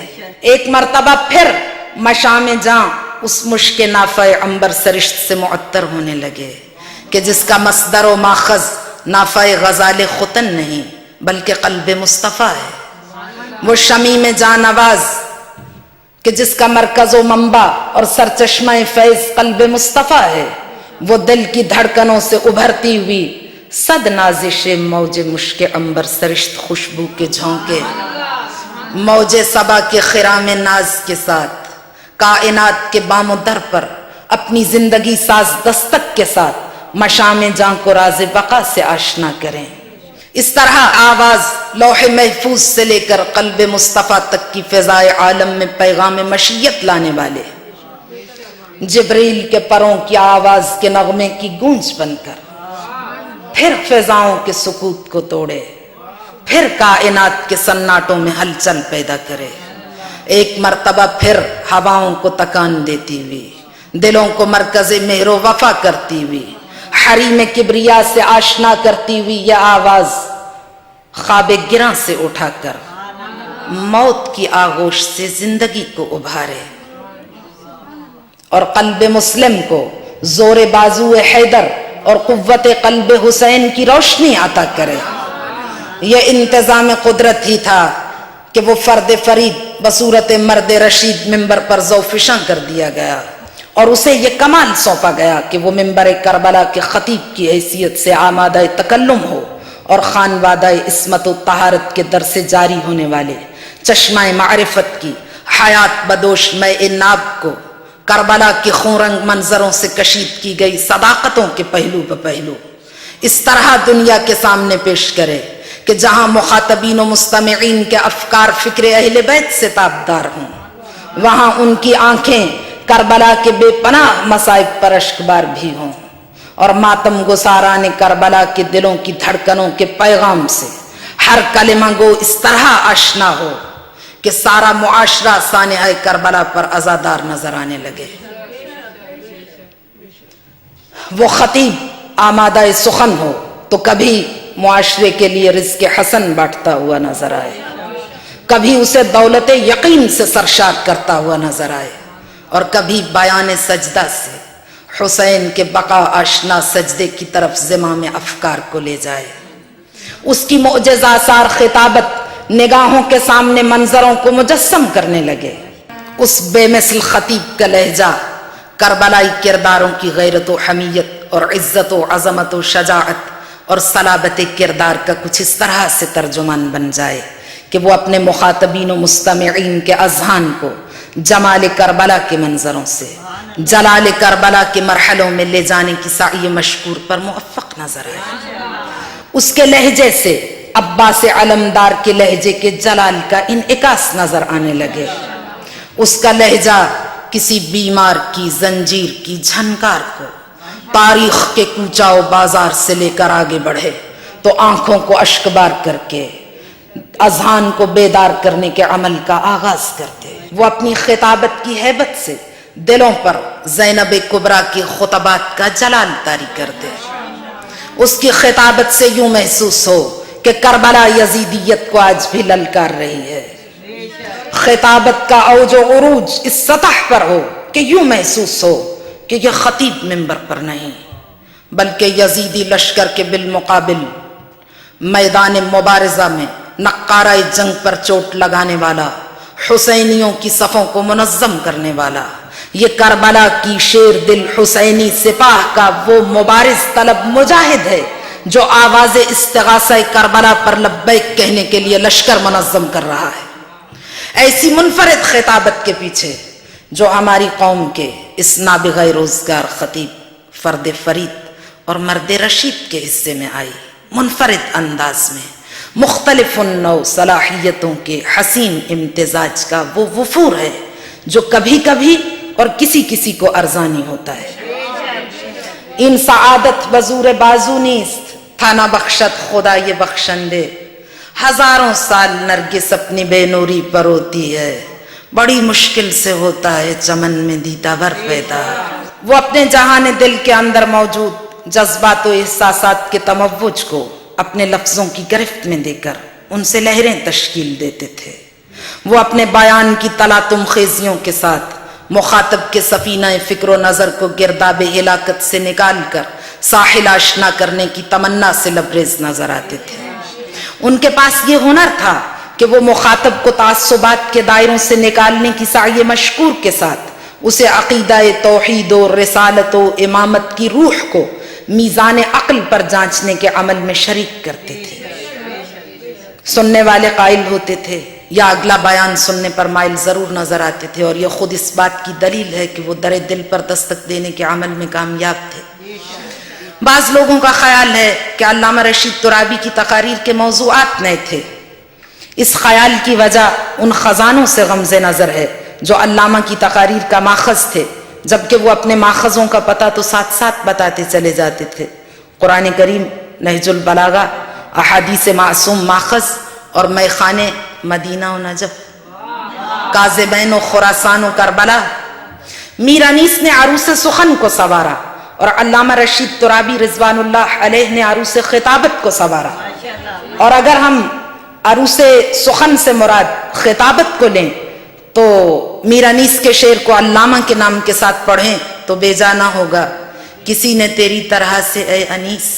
ایک مرتبہ پھر مشام جاں اس مشک نافع عنبر سرشت سے معطر ہونے لگے کہ جس کا مصدر و ماخذ نافع غزال ختن نہیں بلکہ قلب مصطفیٰ ہے۔ وہ شمیم جاں نواز کہ جس کا مرکز و منبع اور سرچشمہ فیض قلب مصطفیٰ ہے، وہ دل کی دھڑکنوں سے ابھرتی ہوئی صد نازش موج مشک عنبر سرشت خوشبو کے جھونکے، موج صبا کے خرام ناز کے ساتھ کائنات کے بام و در پر اپنی زندگی ساز دستک کے ساتھ مشام جاں کو راز بقا سے آشنا کریں۔ اس طرح آواز لوح محفوظ سے لے کر قلب مصطفیٰ تک کی فضائے عالم میں پیغام مشیت لانے والے جبریل کے پروں کی آواز کے نغمے کی گونج بن کر پھر فضاؤں کے سکوت کو توڑے، پھر کائنات کے سناٹوں میں ہلچل پیدا کرے، ایک مرتبہ پھر ہواؤں کو تکان دیتی ہوئی، دلوں کو مرکز مہر و وفا کرتی ہوئی، حریم کبریا سے آشنا کرتی ہوئی یہ آواز خواب گراں سے اٹھا کر موت کی آغوش سے زندگی کو ابھارے اور قلب مسلم کو زور بازو حیدر اور قوت قلب حسین کی روشنی عطا کرے۔ یہ انتظام قدرت ہی تھا کہ وہ فرد فرید بصورت مرد رشید منبر پر ذوفشاں کر دیا گیا اور اسے یہ کمال سونپا گیا کہ وہ منبر کربلا کے خطیب کی حیثیت سے آمادہ تکلم ہو اور خانوادہ عصمت و طہارت کے در سے جاری ہونے والے چشمہ معرفت کی حیات بدوش مے ناب کو کربلا کے خون رنگ منظروں سے کشید کی گئی صداقتوں کے پہلو بہ پہلو اس طرح دنیا کے سامنے پیش کرے کہ جہاں مخاطبین و مستمعین کے افکار فکر اہل بیت سے تابدار ہوں، وہاں ان کی آنکھیں کربلا کے بے پناہ مصائب پر اشکبار بھی ہوں، اور ماتم گساران کربلا کے دلوں کی دھڑکنوں کے پیغام سے ہر کلمہ گو اس طرح آشنا ہو کہ سارا معاشرہ سانحہ کربلا پر عزادار نظر آنے لگے۔ وہ خطیب آمادہ سخن ہو تو کبھی معاشرے کے لیے رزق حسن بانٹتا ہوا نظر آئے، کبھی اسے دولت یقین سے سرشار کرتا ہوا نظر آئے، اور کبھی بیان سجدہ سے حسین کے بقا آشنا سجدے کی طرف زمام افکار کو لے جائے۔ اس کی معجزہ آثار خطابت نگاہوں کے سامنے منظروں کو مجسم کرنے لگے۔ اس بے مثل خطیب کا لہجہ کربلائی کرداروں کی غیرت و حمیت اور عزت و عظمت و شجاعت اور صلابت کردار کا کچھ اس طرح سے ترجمان بن جائے کہ وہ اپنے مخاطبین و مستمعین کے اذہان کو جمال کربلا کے منظروں سے جلال کربلا کے مرحلوں میں لے جانے کی سعی مشکور پر موفق نظر آئے۔ اس کے لہجے سے عباس علمدار کے لہجے کے جلال کا انعکاس نظر آنے لگے۔ اس کا لہجہ کسی بیمار کی زنجیر کی جھنکار کو تاریخ کے کوچہ و بازار سے لے کر آگے بڑھے تو آنکھوں کو اشکبار کر کے اذہان کو بیدار کرنے کے عمل کا آغاز کرتے۔ وہ اپنی خطابت کی ہیبت سے دلوں پر زینب کبریٰ کی خطبات کا جلال طاری کرتے۔ اس کی خطابت سے یوں محسوس ہو کہ کربلا یزیدیت کو آج بھی للکار رہی ہے۔ خطابت کا اوج و عروج اس سطح پر ہو کہ یوں محسوس ہو کہ یہ خطیب منبر پر نہیں بلکہ یزیدی لشکر کے بالمقابل میدان مبارزہ میں نقارہ جنگ پر چوٹ لگانے والا، حسینیوں کی صفوں کو منظم کرنے والا، یہ کربلا کی شیر دل حسینی سپاہ کا وہ مبارز طلب مجاہد ہے جو آواز استغاثہ کربلا پر لبیک کہنے کے لیے لشکر منظم کر رہا ہے۔ ایسی منفرد خطابت کے پیچھے جو ہماری قوم کے اس نابغہ روزگار خطیب فرد فرید اور مرد رشید کے حصے میں آئی، منفرد انداز میں مختلف النوع صلاحیتوں کے حسین امتزاج کا وہ وفور ہے جو کبھی کبھی اور کسی کسی کو ارزانی ہوتا ہے۔ ان سعادت بزور بازو نیست تھا نہ بخشت خدا یہ بخشندے، ہزاروں سال نرگس اپنی بے نوری پر ہوتی ہے، بڑی مشکل سے ہوتا ہے چمن میں دیدہ ور پیدا۔ وہ اپنے جہان دل کے اندر موجود جذبات و احساسات کے تموج کو اپنے لفظوں کی گرفت میں دے کر ان سے لہریں تشکیل دیتے تھے۔ وہ اپنے بیان کی تلاطم خیزیوں کے ساتھ مخاطب کے سفینہ فکر و نظر کو گرداب ہلاکت سے نکال کر ساحل آشنا کرنے کی تمنا سے لبریز نظر آتے تھے۔ ان کے پاس یہ ہنر تھا کہ وہ مخاطب کو تعصبات کے دائروں سے نکالنے کی سعی مشکور کے ساتھ اسے عقیدہ توحید و رسالت و امامت کی روح کو میزان عقل پر جانچنے کے عمل میں شریک کرتے تھے۔ سننے والے قائل ہوتے تھے یا اگلا بیان سننے پر مائل ضرور نظر آتے تھے، اور یہ خود اس بات کی دلیل ہے کہ وہ در دل پر دستک دینے کے عمل میں کامیاب تھے۔ بعض لوگوں کا خیال ہے کہ علامہ رشید ترابی کی تقاریر کے موضوعات نئے تھے۔ اس خیال کی وجہ ان خزانوں سے غمز نظر ہے جو علامہ کی تقاریر کا ماخذ تھے، جبکہ وہ اپنے ماخذوں کا پتہ تو ساتھ ساتھ بتاتے چلے جاتے تھے۔ قرآن کریم، نہج البلاغہ، احادیث معصوم ماخذ اور میخانے مدینہ و نجف، کاذبین و خراسان و کربلا۔ میر انیس نے عروس سخن کو سنوارا اور علامہ رشید ترابی رضوان اللہ علیہ نے عروس خطابت کو سنوارا۔ اور اگر ہم عروس سخن سے مراد خطابت کو لیں تو میر انیس کے شعر کو علامہ کے نام کے ساتھ پڑھیں تو بے جا نہ ہوگا۔ کسی نے تیری طرح سے اے انیس،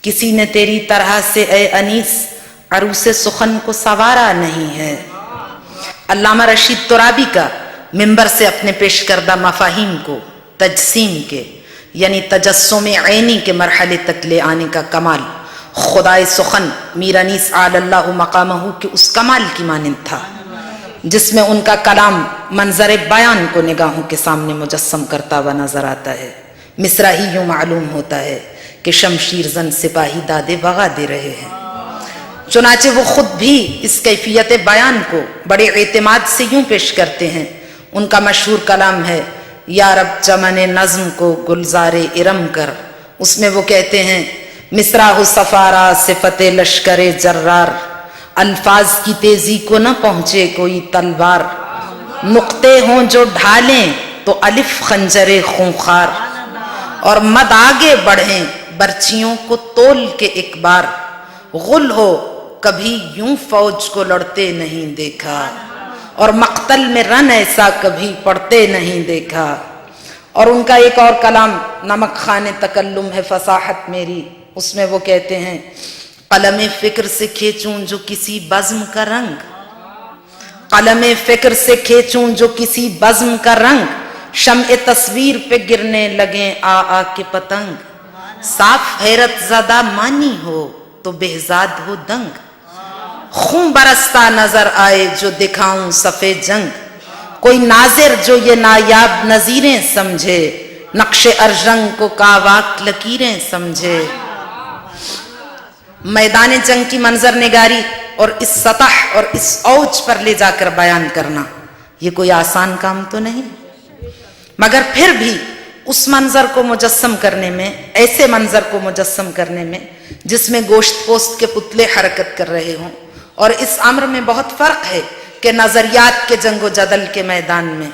کسی نے تیری طرح سے اے انیس عروس سخن کو سنوارا نہیں ہے۔ علامہ رشید ترابی کا منبر سے اپنے پیش کردہ مفاہیم کو تجسیم کے یعنی تجسم عینی کے مرحلے تک لے آنے کا کمال خدائے سخن میر انیس اعلی اللہ مقامہ کے اس کمال کی مانند تھا جس میں ان کا کلام منظر بیان کو نگاہوں کے سامنے مجسم کرتا ہوا نظر آتا ہے۔ مصرع ہی یوں معلوم ہوتا ہے کہ شمشیر زن سپاہی دادے وغا دے رہے ہیں۔ چنانچہ وہ خود بھی اس کیفیت بیان کو بڑے اعتماد سے یوں پیش کرتے ہیں۔ ان کا مشہور کلام ہے یا رب چمن نظم کو گلزار ارم کر، اس میں وہ کہتے ہیں مصرع ہو سفارا صفت لشکر جرار، الفاظ کی تیزی کو نہ پہنچے کوئی تلوار، نقطے ہوں جو ڈھالیں تو الف خنجر خونخوار، اور مد آگے بڑھیں برچیوں کو تول کے ایک بار، غل ہو کبھی یوں فوج کو لڑتے نہیں دیکھا، اور مقتل میں رن ایسا کبھی پڑتے نہیں دیکھا۔ اور ان کا ایک اور کلام نمک خانے تکلم ہے فصاحت میری، اس میں وہ کہتے ہیں قلم فکر سے کھینچوں جو کسی بزم کا رنگ، قلم فکر سے کھینچوں جو کسی بزم کا رنگ، شمع تصویر پہ گرنے لگیں آ کے پتنگ، صاف حیرت زدہ مانی ہو تو بہزاد ہو دنگ، خون برستا نظر آئے جو دکھاؤں صفِ جنگ، کوئی ناظر جو یہ نایاب نظیریں سمجھے، نقش ارجنگ کو کاواک لکیریں سمجھے۔ میدان جنگ کی منظر نگاری اور اس سطح اور اس اوج پر لے جا کر بیان کرنا یہ کوئی آسان کام تو نہیں، مگر پھر بھی اس منظر کو مجسم کرنے میں، ایسے منظر کو مجسم کرنے میں جس میں گوشت پوست کے پتلے حرکت کر رہے ہوں، اور اس امر میں بہت فرق ہے کہ نظریات کے جنگ و جدل کے میدان میں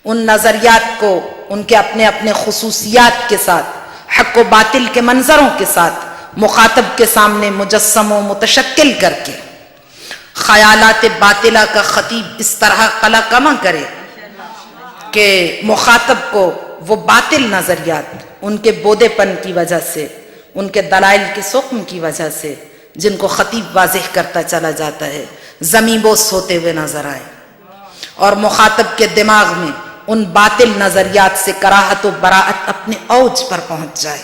ان نظریات کو ان کے اپنے اپنے خصوصیات کے ساتھ حق و باطل کے منظروں کے ساتھ مخاطب کے سامنے مجسم و متشکل کر کے خیالات باطلہ کا خطیب اس طرح قلع کما کرے کہ مخاطب کو وہ باطل نظریات ان کے بودے پن کی وجہ سے، ان کے دلائل کے سقم کی وجہ سے جن کو خطیب واضح کرتا چلا جاتا ہے زمیں بوس ہوتے ہوئے نظر آئے، اور مخاطب کے دماغ میں ان باطل نظریات سے کراہت و براعت اپنے اوج پر پہنچ جائے،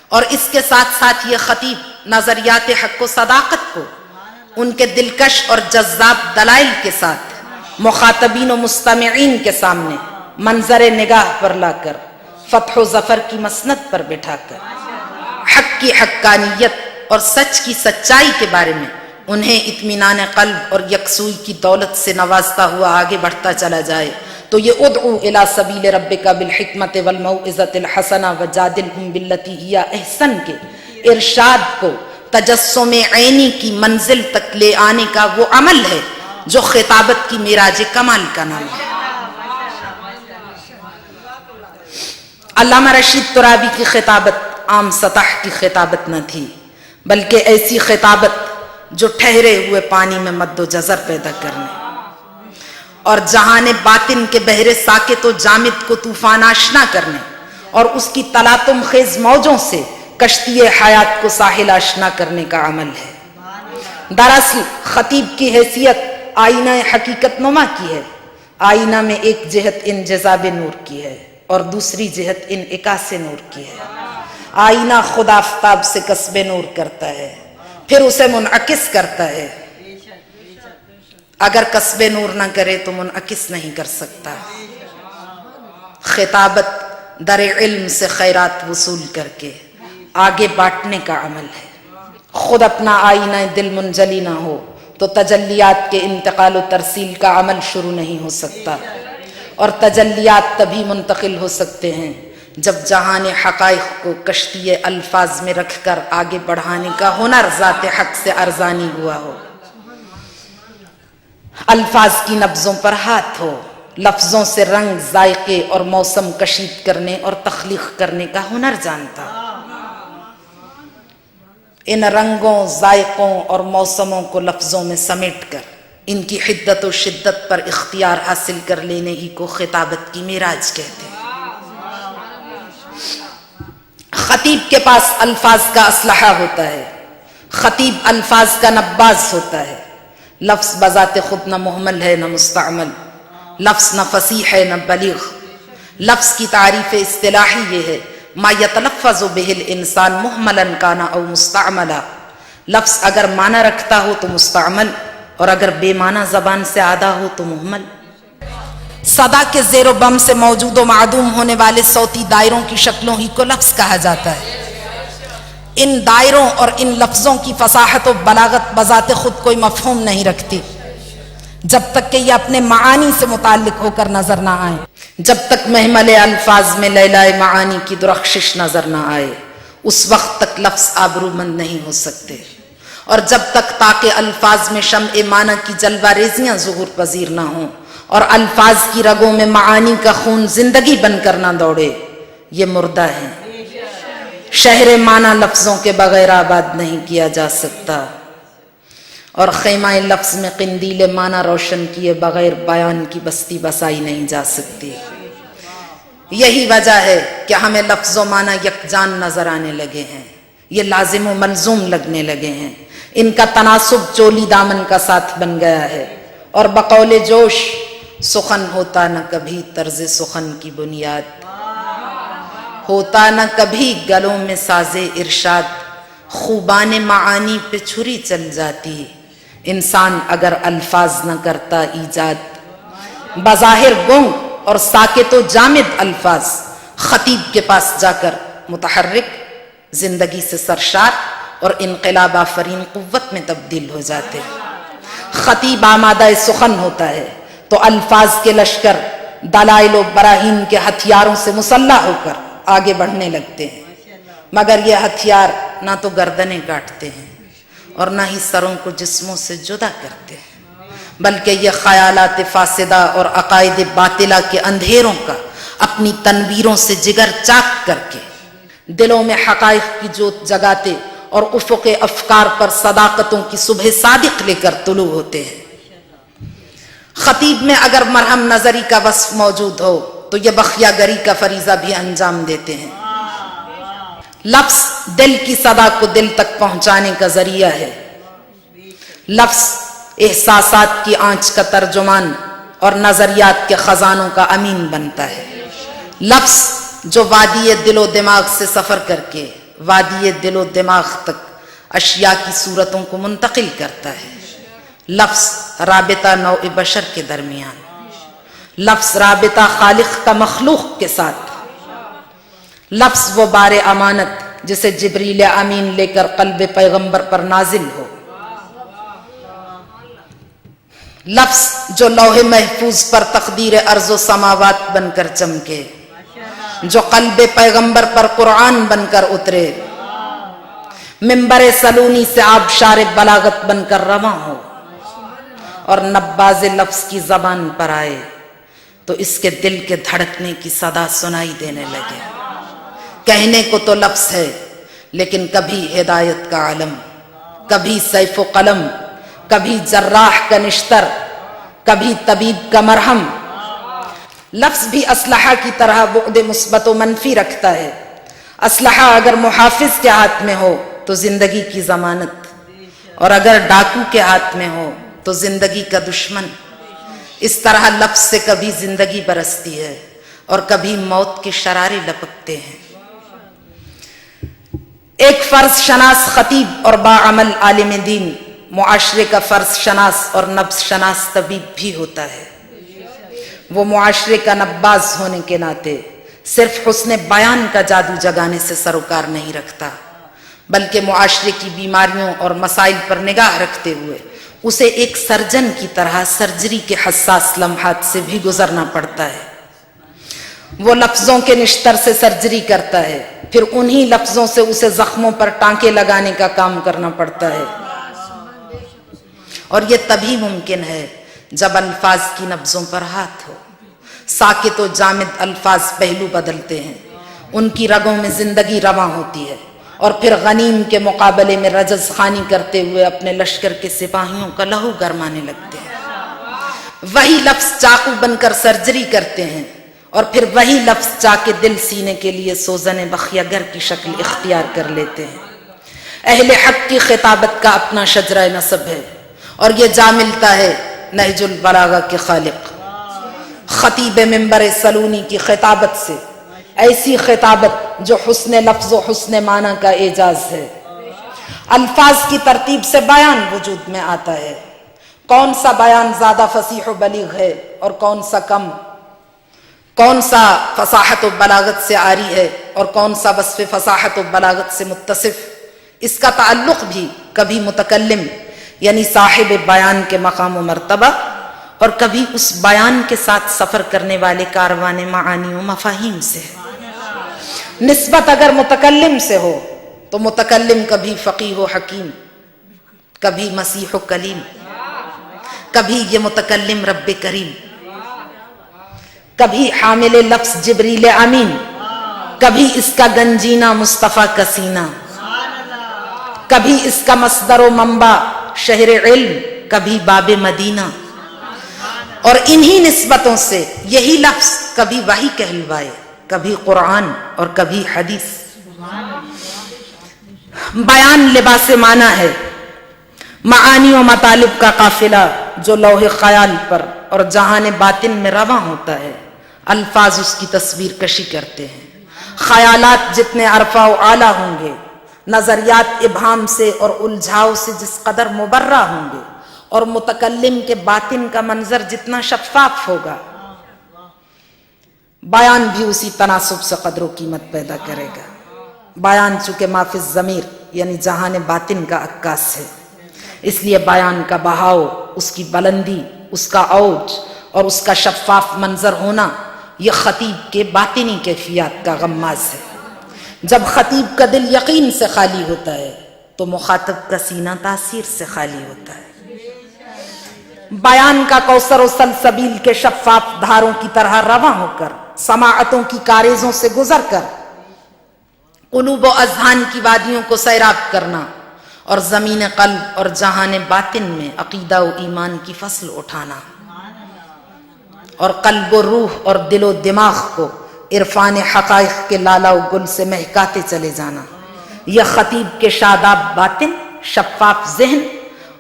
اور اس کے ساتھ ساتھ یہ خطیب نظریات حق و صداقت کو ان کے دلکش اور جذاب دلائل کے ساتھ مخاطبین و مستمعین کے سامنے منظر نگاہ پر لا کر فتح و ظفر کی مسند پر بٹھا کر حق کی حقانیت اور سچ کی سچائی کے بارے میں انہیں اطمینان قلب اور یکسوئی کی دولت سے نوازتا ہوا آگے بڑھتا چلا جائے، تو یہ ادعو الی سبیل ربک بالحکمت والموعظۃ الحسنہ وجادلہم باللتی ہی احسن کے ارشاد کو تجسم عینی کی منزل تک لے آنے کا وہ عمل ہے جو خطابت کی معراج کمال کا نام ہے۔ علامہ رشید ترابی کی خطابت عام سطح کی خطابت نہ تھی، بلکہ ایسی خطابت جو ٹھہرے ہوئے پانی میں مد و جزر پیدا کرنے اور جہان باطن کے بحر ساکت و جامد کو طوفان آشنا کرنے اور اس کی تلاطم خیز موجوں سے کشتی حیات کو ساحل آشنا کرنے کا عمل ہے۔ دراصل خطیب کی حیثیت آئینہ حقیقت نما کی ہے، آئینہ میں ایک جہت انجذاب نور کی ہے اور دوسری جہت انعکاس نور کی ہے۔ آئینہ خود آفتاب سے کسب نور کرتا ہے، پھر اسے منعکس کرتا ہے، اگر کسب نور نہ کرے تو منعکس نہیں کر سکتا۔ خطابت در علم سے خیرات وصول کر کے آگے بانٹنے کا عمل ہے۔ خود اپنا آئینہ دل منجلی نہ ہو تو تجلیات کے انتقال و ترسیل کا عمل شروع نہیں ہو سکتا، اور تجلیات تبھی منتقل ہو سکتے ہیں جب جہان حقائق کو کشتی الفاظ میں رکھ کر آگے بڑھانے کا ہنر ذات حق سے ارزانی ہوا ہو، الفاظ کی نبضوں پر ہاتھ ہو، لفظوں سے رنگ، ذائقے اور موسم کشید کرنے اور تخلیق کرنے کا ہنر جانتا۔ ان رنگوں، ذائقوں اور موسموں کو لفظوں میں سمیٹ کر ان کی حدت و شدت پر اختیار حاصل کر لینے ہی کو خطابت کی معراج کہتے ہیں۔ خطیب کے پاس الفاظ کا اسلحہ ہوتا ہے، خطیب الفاظ کا نباز ہوتا ہے۔ لفظ بذات خود نہ محمل ہے نہ مستعمل، لفظ نہ فصیح ہے نہ بلیغ. لفظ کی تعریف اصطلاحی یہ ہے ما یتلفظ بہ الانسان محملا کان او مستعملا. لفظ اگر معنی رکھتا ہو تو مستعمل اور اگر بے معنی زبان سے ادا ہو تو محمل. صدا کے زیر و بم سے موجود و معدوم ہونے والے صوتی دائروں کی شکلوں ہی کو لفظ کہا جاتا ہے. ان دائروں اور ان لفظوں کی فصاحت و بلاغت بذات خود کوئی مفہوم نہیں رکھتی جب تک کہ یہ اپنے معانی سے متعلق ہو کر نظر نہ آئیں. جب تک محمل الفاظ میں لیلائے معانی کی درخشش نظر نہ آئے اس وقت تک لفظ آبرومند نہیں ہو سکتے. اور جب تک تاکہ الفاظ میں شمع معنی کی جلوہ ریزیاں ظہور پذیر نہ ہوں اور الفاظ کی رگوں میں معانی کا خون زندگی بن کر نہ دوڑے یہ مردہ ہیں. شہر معنی لفظوں کے بغیر آباد نہیں کیا جا سکتا اور خیمہ لفظ میں قندیل معنی روشن کیے بغیر بیان کی بستی بسائی نہیں جا سکتی. یہی وجہ ہے کہ ہمیں لفظ و معنی یکجان نظر آنے لگے ہیں. یہ لازم و ملزوم لگنے لگے ہیں. ان کا تناسب چولی دامن کا ساتھ بن گیا ہے. اور بقول جوش سخن ہوتا نہ کبھی طرز سخن کی بنیاد، ہوتا نہ کبھی گلوں میں ساز ارشاد، خوبان معانی پہ چھری چل جاتی انسان اگر الفاظ نہ کرتا ایجاد. بظاہر گنگ اور ساکت و جامد الفاظ خطیب کے پاس جا کر متحرک، زندگی سے سرشار اور انقلاب آفرین قوت میں تبدیل ہو جاتے. خطیب آمادہ سخن ہوتا ہے تو الفاظ کے لشکر دلائل و براہین کے ہتھیاروں سے مسلح ہو کر آگے بڑھنے لگتے ہیں. مگر یہ ہتھیار نہ تو گردنیں کاٹتے ہیں اور نہ ہی سروں کو جسموں سے جدا کرتے ہیں، بلکہ یہ خیالات فاسدہ اور عقائد باطلہ کے اندھیروں کا اپنی تنویروں سے جگر چاک کر کے دلوں میں حقائق کی جوت جگاتے اور افق افکار پر صداقتوں کی صبح صادق لے کر طلوع ہوتے ہیں. خطیب میں اگر مرہم نظری کا وصف موجود ہو تو یہ بخیہ گری کا فریضہ بھی انجام دیتے ہیں. لفظ دل کی صدا کو دل تک پہنچانے کا ذریعہ ہے. لفظ احساسات کی آنچ کا ترجمان اور نظریات کے خزانوں کا امین بنتا ہے. لفظ جو وادی دل و دماغ سے سفر کر کے وادی دل و دماغ تک اشیاء کی صورتوں کو منتقل کرتا ہے. لفظ رابطہ نوع بشر کے درمیان، لفظ رابطہ خالق کا مخلوق کے ساتھ. لفظ وہ بار امانت جسے جبریل امین لے کر قلب پیغمبر پر نازل ہو. لفظ جو لوح محفوظ پر تقدیر ارض و سماوات بن کر چمکے، جو قلب پیغمبر پر قرآن بن کر اترے، منبر سلونی سے آبشار بلاغت بن کر رواں ہو اور نباز لفظ کی زبان پر آئے تو اس کے دل کے دھڑکنے کی صدا سنائی دینے لگے. کہنے کو تو لفظ ہے لیکن کبھی ہدایت کا علم، کبھی سیف و قلم، کبھی جراح کا نشتر، کبھی طبیب کا مرہم. لفظ بھی اسلحہ کی طرح بعد مثبت و منفی رکھتا ہے. اسلحہ اگر محافظ کے ہاتھ میں ہو تو زندگی کی ضمانت، اور اگر ڈاکو کے ہاتھ میں ہو تو زندگی کا دشمن. اس طرح لفظ سے کبھی زندگی برستی ہے اور کبھی موت کے شرارے لپکتے ہیں. ایک فرض شناس خطیب اور باعمل عالم دین معاشرے کا فرض شناس اور نبض شناس طبیب بھی ہوتا ہے. وہ معاشرے کا نباز ہونے کے ناطے صرف حسن بیان کا جادو جگانے سے سروکار نہیں رکھتا، بلکہ معاشرے کی بیماریوں اور مسائل پر نگاہ رکھتے ہوئے اسے ایک سرجن کی طرح سرجری کے حساس لمحات سے بھی گزرنا پڑتا ہے. وہ لفظوں کے نشتر سے سرجری کرتا ہے، پھر انہی لفظوں سے اسے زخموں پر ٹانکے لگانے کا کام کرنا پڑتا ہے. اور یہ تبھی ممکن ہے جب الفاظ کی نبضوں پر ہاتھ ہو. ساکت و جامد الفاظ پہلو بدلتے ہیں، ان کی رگوں میں زندگی رواں ہوتی ہے اور پھر غنیم کے مقابلے میں رجز خوانی کرتے ہوئے اپنے لشکر کے سپاہیوں کا لہو گرمانے لگتے ہیں. وہی لفظ چاقو بن کر سرجری کرتے ہیں اور پھر وہی لفظ چاک دل سینے کے لیے سوزن بخیہ گر کی شکل اختیار کر لیتے ہیں. اہل حق کی خطابت کا اپنا شجرہ نسب ہے اور یہ جا ملتا ہے نہج البلاغہ کے خالق. خطیب منبر سلونی کی خطابت سے، ایسی خطابت جو حسن لفظ و حسن معنی کا اعجاز ہے۔ الفاظ کی ترتیب سے بیان وجود میں آتا ہے، کون سا بیان زیادہ فصیح و بلیغ ہے اور کون سا کم، کون سا فصاحت و بلاغت سے عاری ہے اور کون سا وصف فصاحت و بلاغت سے متصف، اس کا تعلق بھی کبھی متکلم یعنی صاحب بیان کے مقام و مرتبہ اور کبھی اس بیان کے ساتھ سفر کرنے والے کاروان معانی و مفاہیم سے ہے۔ نسبت اگر متکلم سے ہو تو متکلم کبھی فقیہ و حکیم، کبھی مسیح و کلیم، کبھی یہ متکلم رب کریم، کبھی حامل لفظ جبریل امین، کبھی اس کا گنجینہ مصطفیٰ کا سینہ، کبھی اس کا مصدر و منبع شہر علم، کبھی باب مدینہ، اور انہی نسبتوں سے یہی لفظ کبھی وحی کہلوائے، کبھی قرآن اور کبھی حدیث۔ بیان لباس معنی ہے، معانی و مطالب کا قافلہ جو لوح خیال پر اور جہان باطن میں رواں ہوتا ہے، الفاظ اس کی تصویر کشی کرتے ہیں۔ خیالات جتنے عرفہ و اعلیٰ ہوں گے، نظریات ابہام سے اور الجھاؤ سے جس قدر مبرہ ہوں گے، اور متکلم کے باطن کا منظر جتنا شفاف ہوگا، بیان بھی اسی تناسب سے قدر و قیمت پیدا کرے گا۔ بیان چونکہ ما فی الضمیر یعنی جہان باطن کا عکاس ہے، اس لیے بیان کا بہاؤ، اس کی بلندی، اس کا اوج اور اس کا شفاف منظر ہونا یہ خطیب کے باطنی کیفیات کا غماز ہے۔ جب خطیب کا دل یقین سے خالی ہوتا ہے تو مخاطب کا سینہ تاثیر سے خالی ہوتا ہے۔ بیان کا کوثر و سلسبیل کے شفاف دھاروں کی طرح رواں ہو کر، سماعتوں کی کاریزوں سے گزر کر، قلوب و اذہان کی وادیوں کو سیراب کرنا اور زمین قلب اور جہان باطن میں عقیدہ و ایمان کی فصل اٹھانا، اور قلب و روح اور دل و دماغ کو عرفان حقائق کے لالا و گل سے مہکاتے چلے جانا، یہ خطیب کے شاداب باطن، شفاف ذہن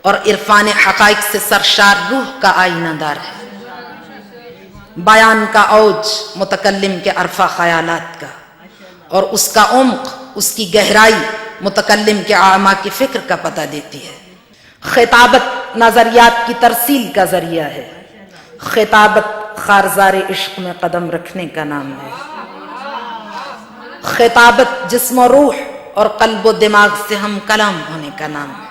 اور عرفان حقائق سے سرشار روح کا آئینہ دار ہے۔ بیان کا اوج متکلم کے عرفہ خیالات کا، اور اس کا عمق، اس کی گہرائی متکلم کے اعماق فکر کا پتہ دیتی ہے۔ خطابت نظریات کی ترسیل کا ذریعہ ہے، خطابت خارزار عشق میں قدم رکھنے کا نام ہے، خطابت جسم و روح اور قلب و دماغ سے ہم کلام ہونے کا نام ہے،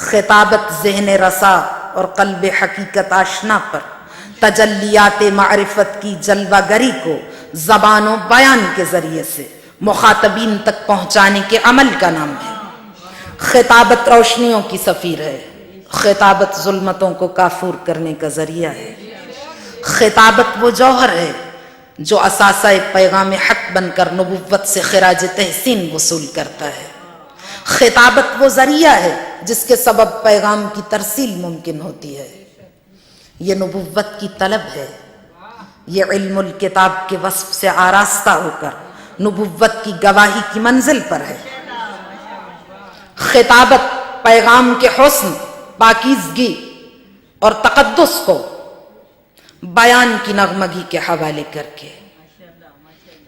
خطابت ذہن رسا اور قلب حقیقت آشنا پر تجلیات معرفت کی جلوہ گری کو زبان و بیان کے ذریعے سے مخاطبین تک پہنچانے کے عمل کا نام ہے۔ خطابت روشنیوں کی سفیر ہے، خطابت ظلمتوں کو کافور کرنے کا ذریعہ ہے، خطابت وہ جوہر ہے جو اثاثہ پیغام حق بن کر نبوت سے خراج تحسین وصول کرتا ہے، خطابت وہ ذریعہ ہے جس کے سبب پیغام کی ترسیل ممکن ہوتی ہے، یہ نبوت کی طلب ہے، یہ علم الکتاب کے وصف سے آراستہ ہو کر نبوت کی گواہی کی منزل پر ہے۔ خطابت پیغام کے حسن، پاکیزگی اور تقدس کو بیان کی نغمگی کے حوالے کر کے،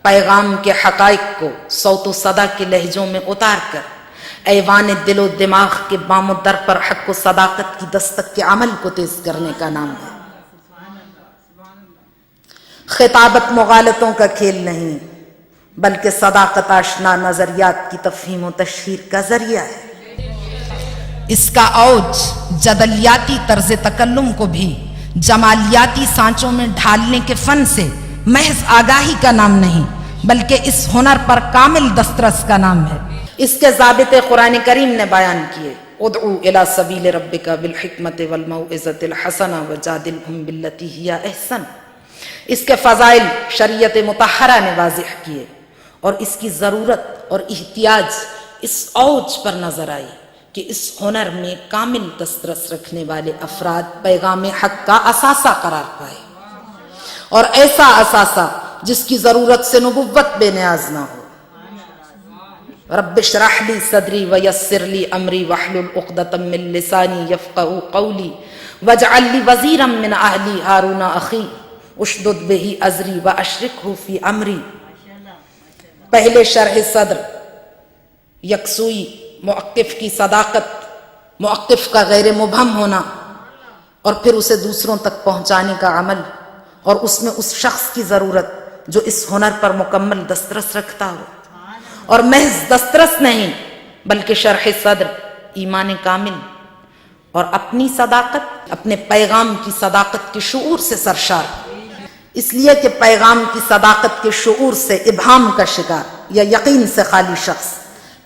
پیغام کے حقائق کو صوت و صدا کے لہجوں میں اتار کر ایوان دل و دماغ کے بام و در پر حق و صداقت کی دستک کے عمل کو تیز کرنے کا نام ہے۔ خطابت مغالطوں کا کھیل نہیں بلکہ صداقت آشنا نظریات کی تفہیم و تشہیر کا ذریعہ ہے۔ اس کا اوج جدلیاتی طرز تکلم کو بھی جمالیاتی سانچوں میں ڈھالنے کے فن سے محض آگاہی کا نام نہیں بلکہ اس ہنر پر کامل دسترس کا نام ہے۔ اس کے ضابطے قرآن کریم نے بیان کیے، ادعو الی سبیل ربک بالحکمت والموعظۃ الحسنہ وجادلہم باللتی ہی احسن۔ اس کے فضائل شریعت مطہرہ نے واضح کیے اور اس کی ضرورت اور احتیاج اس اوج پر نظر آئی کہ اس ہنر میں کامل دسترس رکھنے والے افراد پیغام حق کا اثاثہ قرار پائے، اور ایسا اثاثہ جس کی ضرورت سے نبوت بے نیاز نہ ہو۔ رب اشرح لی صدری ویسر لی امری واحلل عقدۃ من لسانی یفقہوا قولی واجعل لی وزیرا من اہلی ہارون اخی اشدد بہی ازری و اشرکہ فی امری. پہلے شرح صدر، یکسوئی، موقف کی صداقت، موقف کا غیر مبہم ہونا، اور پھر اسے دوسروں تک پہنچانے کا عمل، اور اس میں اس شخص کی ضرورت جو اس ہنر پر مکمل دسترس رکھتا ہو، اور محض دسترس نہیں بلکہ شرح صدر، ایمان کامل، اور اپنی صداقت، اپنے پیغام کی صداقت کے شعور سے سرشار. اس لیے کہ پیغام کی صداقت کے شعور سے ابہام کا شکار یا یقین سے خالی شخص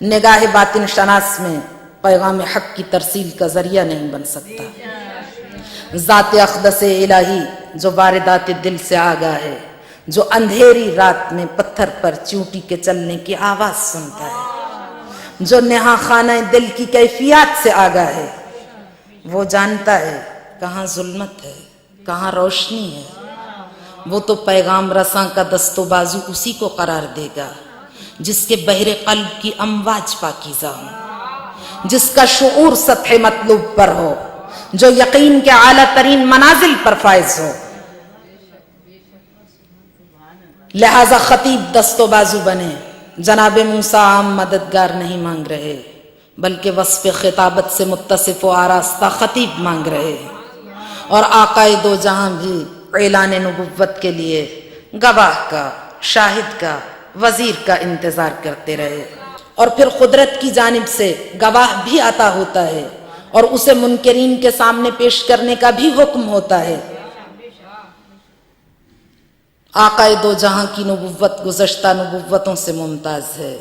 نگاہ باطن شناس میں پیغام حق کی ترسیل کا ذریعہ نہیں بن سکتا. ذات اقدس الہی جو واردات دل سے آگاہ ہے، جو اندھیری رات میں پتھر پر چیونٹی کے چلنے کی آواز سنتا ہے، جو نہا خانہ دل کی کیفیات سے آگاہ ہے، وہ جانتا ہے کہاں ظلمت ہے، کہاں روشنی ہے. وہ تو پیغام رساں کا دست و بازو اسی کو قرار دے گا جس کے بحر قلب کی امواج پاکیزہ ہوں، جس کا شعور سطح مطلوب پر ہو، جو یقین کے اعلیٰ ترین منازل پر فائز ہو. لہذا خطیب دست و بازو بنے. جناب موسیٰ عام مددگار نہیں مانگ رہے بلکہ وصف خطابت سے متصف و آراستہ خطیب مانگ رہے، اور آقائے دو جہاں بھی اعلان نبوت کے لیے گواہ کا، شاہد کا، وزیر کا انتظار کرتے رہے. اور پھر قدرت کی جانب سے گواہ بھی عطا ہوتا ہے اور اسے منکرین کے سامنے پیش کرنے کا بھی حکم ہوتا ہے. آقائے دو جہاں کی نبوت گزشتہ نبوتوں سے ممتاز ہے،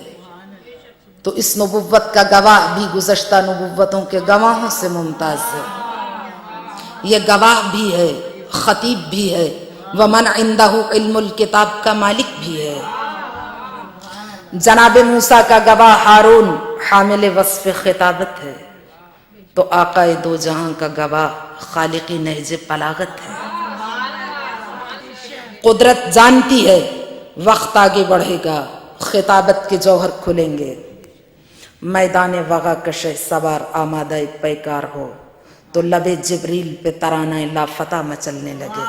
تو اس نبوت کا گواہ بھی گزشتہ نبوتوں کے گواہوں سے ممتاز ہے. یہ گواہ بھی ہے، خطیب بھی ہے، ومن عندہ علم الکتاب کا مالک بھی ہے. جناب موسیٰ کا گواہ ہارون حامل وصف خطابت ہے، تو آقائے دو جہاں کا گواہ خالقی نہج بلاغت ہے. قدرت جانتی ہے وقت آگے بڑھے گا، خطابت کے جوہر کھلیں گے. میدان وغا کشہ سوار آمادہ پیکار ہو تو لب جبریل پہ ترانہ لافتہ مچلنے لگے.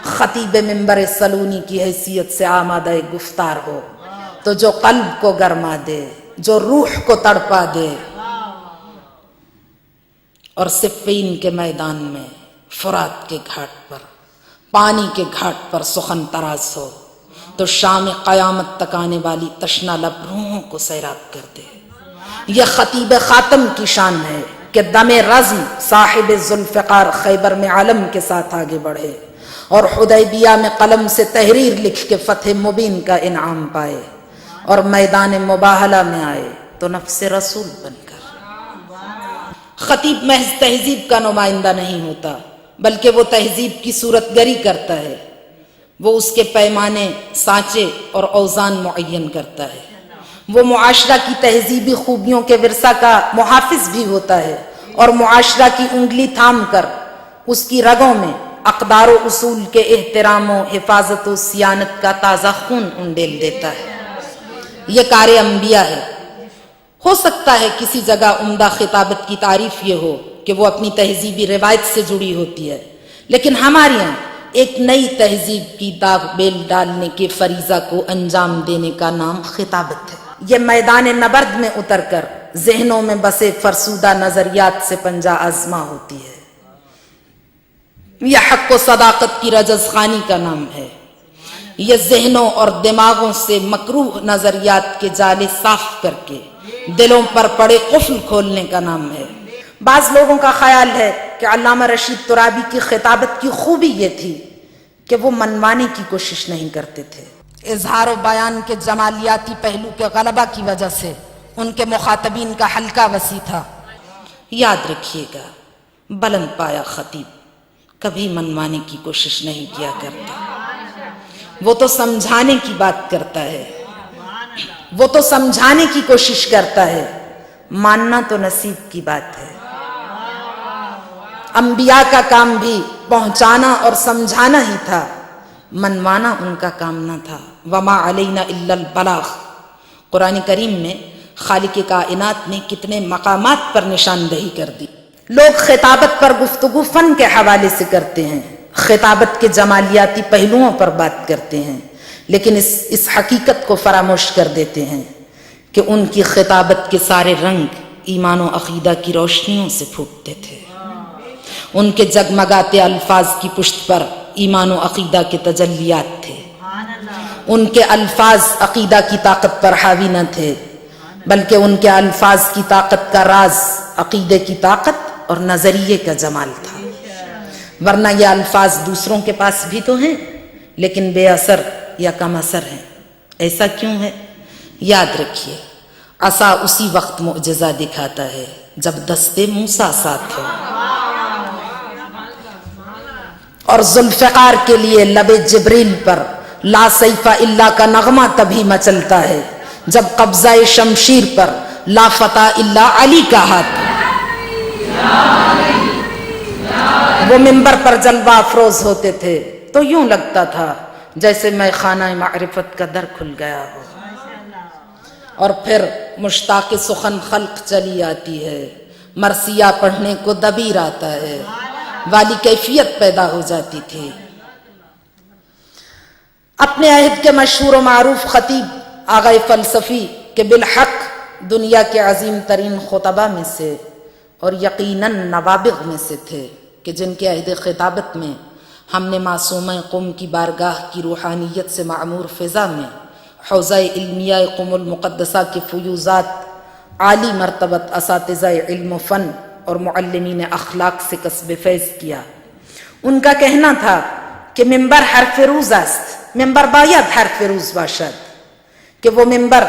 خطیب منبر سلونی کی حیثیت سے آمادہ گفتار ہو تو جو قلب کو گرما دے، جو روح کو تڑپا دے. اور صفین کے میدان میں، فرات کے گھاٹ پر، پانی کے گھاٹ پر سخن تراز ہو تو شام قیامت تک آنے والی تشنہ لب روحوں کو سیراب کر دے. یہ خطیب خاتم کی شان ہے کہ دم رزم صاحب ذوالفقار خیبر میں علم کے ساتھ آگے بڑھے اور حدیبیہ میں قلم سے تحریر لکھ کے فتح مبین کا انعام پائے، اور میدان مباہلہ میں آئے تو نفس رسول بن کر. خطیب محض تہذیب کا نمائندہ نہیں ہوتا بلکہ وہ تہذیب کی صورت گری کرتا ہے. وہ اس کے پیمانے، سانچے اور اوزان معین کرتا ہے. وہ معاشرہ کی تہذیبی خوبیوں کے ورثہ کا محافظ بھی ہوتا ہے اور معاشرہ کی انگلی تھام کر اس کی رگوں میں اقدار و اصول کے احترام و حفاظت و صیانت کا تازہ خون انڈیل دیتا ہے. یہ کار انبیاء ہے. ہو سکتا ہے کسی جگہ عمدہ خطابت کی تعریف یہ ہو کہ وہ اپنی تہذیبی روایت سے جڑی ہوتی ہے، لیکن ہمارے یہاں ایک نئی تہذیب کی داغ بیل ڈالنے کے فریضہ کو انجام دینے کا نام خطابت ہے. یہ میدان نبرد میں اتر کر ذہنوں میں بسے فرسودہ نظریات سے پنجہ آزما ہوتی ہے. یہ حق و صداقت کی رجز خوانی کا نام ہے. یہ ذہنوں اور دماغوں سے مکروہ نظریات کے جالے صاف کر کے دلوں پر پڑے قفل کھولنے کا نام ہے. بعض لوگوں کا خیال ہے کہ علامہ رشید ترابی کی خطابت کی خوبی یہ تھی کہ وہ منوانے کی کوشش نہیں کرتے تھے. اظہار و بیان کے جمالیاتی پہلو کے غلبہ کی وجہ سے ان کے مخاطبین کا حلقہ وسیع تھا. یاد رکھیے گا، بلند پایا خطیب کبھی منوانے کی کوشش نہیں کیا کرتا. وہ تو سمجھانے کی بات کرتا ہے، وہ تو سمجھانے کی کوشش کرتا ہے. ماننا تو نصیب کی بات ہے. انبیاء کا کام بھی پہنچانا اور سمجھانا ہی تھا، منوانا ان کا کام نہ تھا. وما علینا الا البلاغ. قرآن کریم میں خالق کائنات نے کتنے مقامات پر نشاندہی کر دی. لوگ خطابت پر گفتگو فن کے حوالے سے کرتے ہیں، خطابت کے جمالیاتی پہلوؤں پر بات کرتے ہیں، لیکن اس حقیقت کو فراموش کر دیتے ہیں کہ ان کی خطابت کے سارے رنگ ایمان و عقیدہ کی روشنیوں سے پھوٹتے تھے۔ ان کے جگمگاتے الفاظ کی پشت پر ایمان و عقیدہ کے تجلیات تھے۔ ان کے الفاظ عقیدہ کی طاقت پر حاوی نہ تھے، بلکہ ان کے الفاظ کی طاقت کا راز عقیدے کی طاقت اور نظریے کا جمال تھا۔ ورنہ یہ الفاظ دوسروں کے پاس بھی تو ہیں لیکن بے اثر یا کم اثر ہیں۔ ایسا کیوں ہے؟ یاد رکھیے، عصا اسی وقت معجزہ دکھاتا ہے جب دستے موسیٰ ساتھ ہو، اور ذوالفقار کے لیے لب جبریل پر لا سیف الا کا نغمہ تبھی مچلتا ہے جب قبضہ شمشیر پر لا فتح الا علی کا ہاتھ۔ وہ منبر پر جلوہ افروز ہوتے تھے تو یوں لگتا تھا جیسے میں خانہ معرفت کا در کھل گیا ہو، اور پھر مشتاق سخن خلق چلی آتی ہے، مرثیہ پڑھنے کو دبیر آتا ہے، والی کیفیت پیدا ہو جاتی تھی۔ اپنے عہد کے مشہور و معروف خطیب آغائے فلسفی کہ بالحق دنیا کے عظیم ترین خطبہ میں سے اور یقیناً نوابغ میں سے تھے کہ جن کے عہد خطابت میں ہم نے معصومہ قم کی بارگاہ کی روحانیت سے معمور فضا میں حوزہ علمیہ قم المقدسہ کے فیوزات، عالی مرتبت اساتذہ علم و فن اور معلمین اخلاق سے کسب فیض کیا۔ ان کا کہنا تھا کہ منبر حرف روز است، منبر باید حرف روز باشد، کہ وہ منبر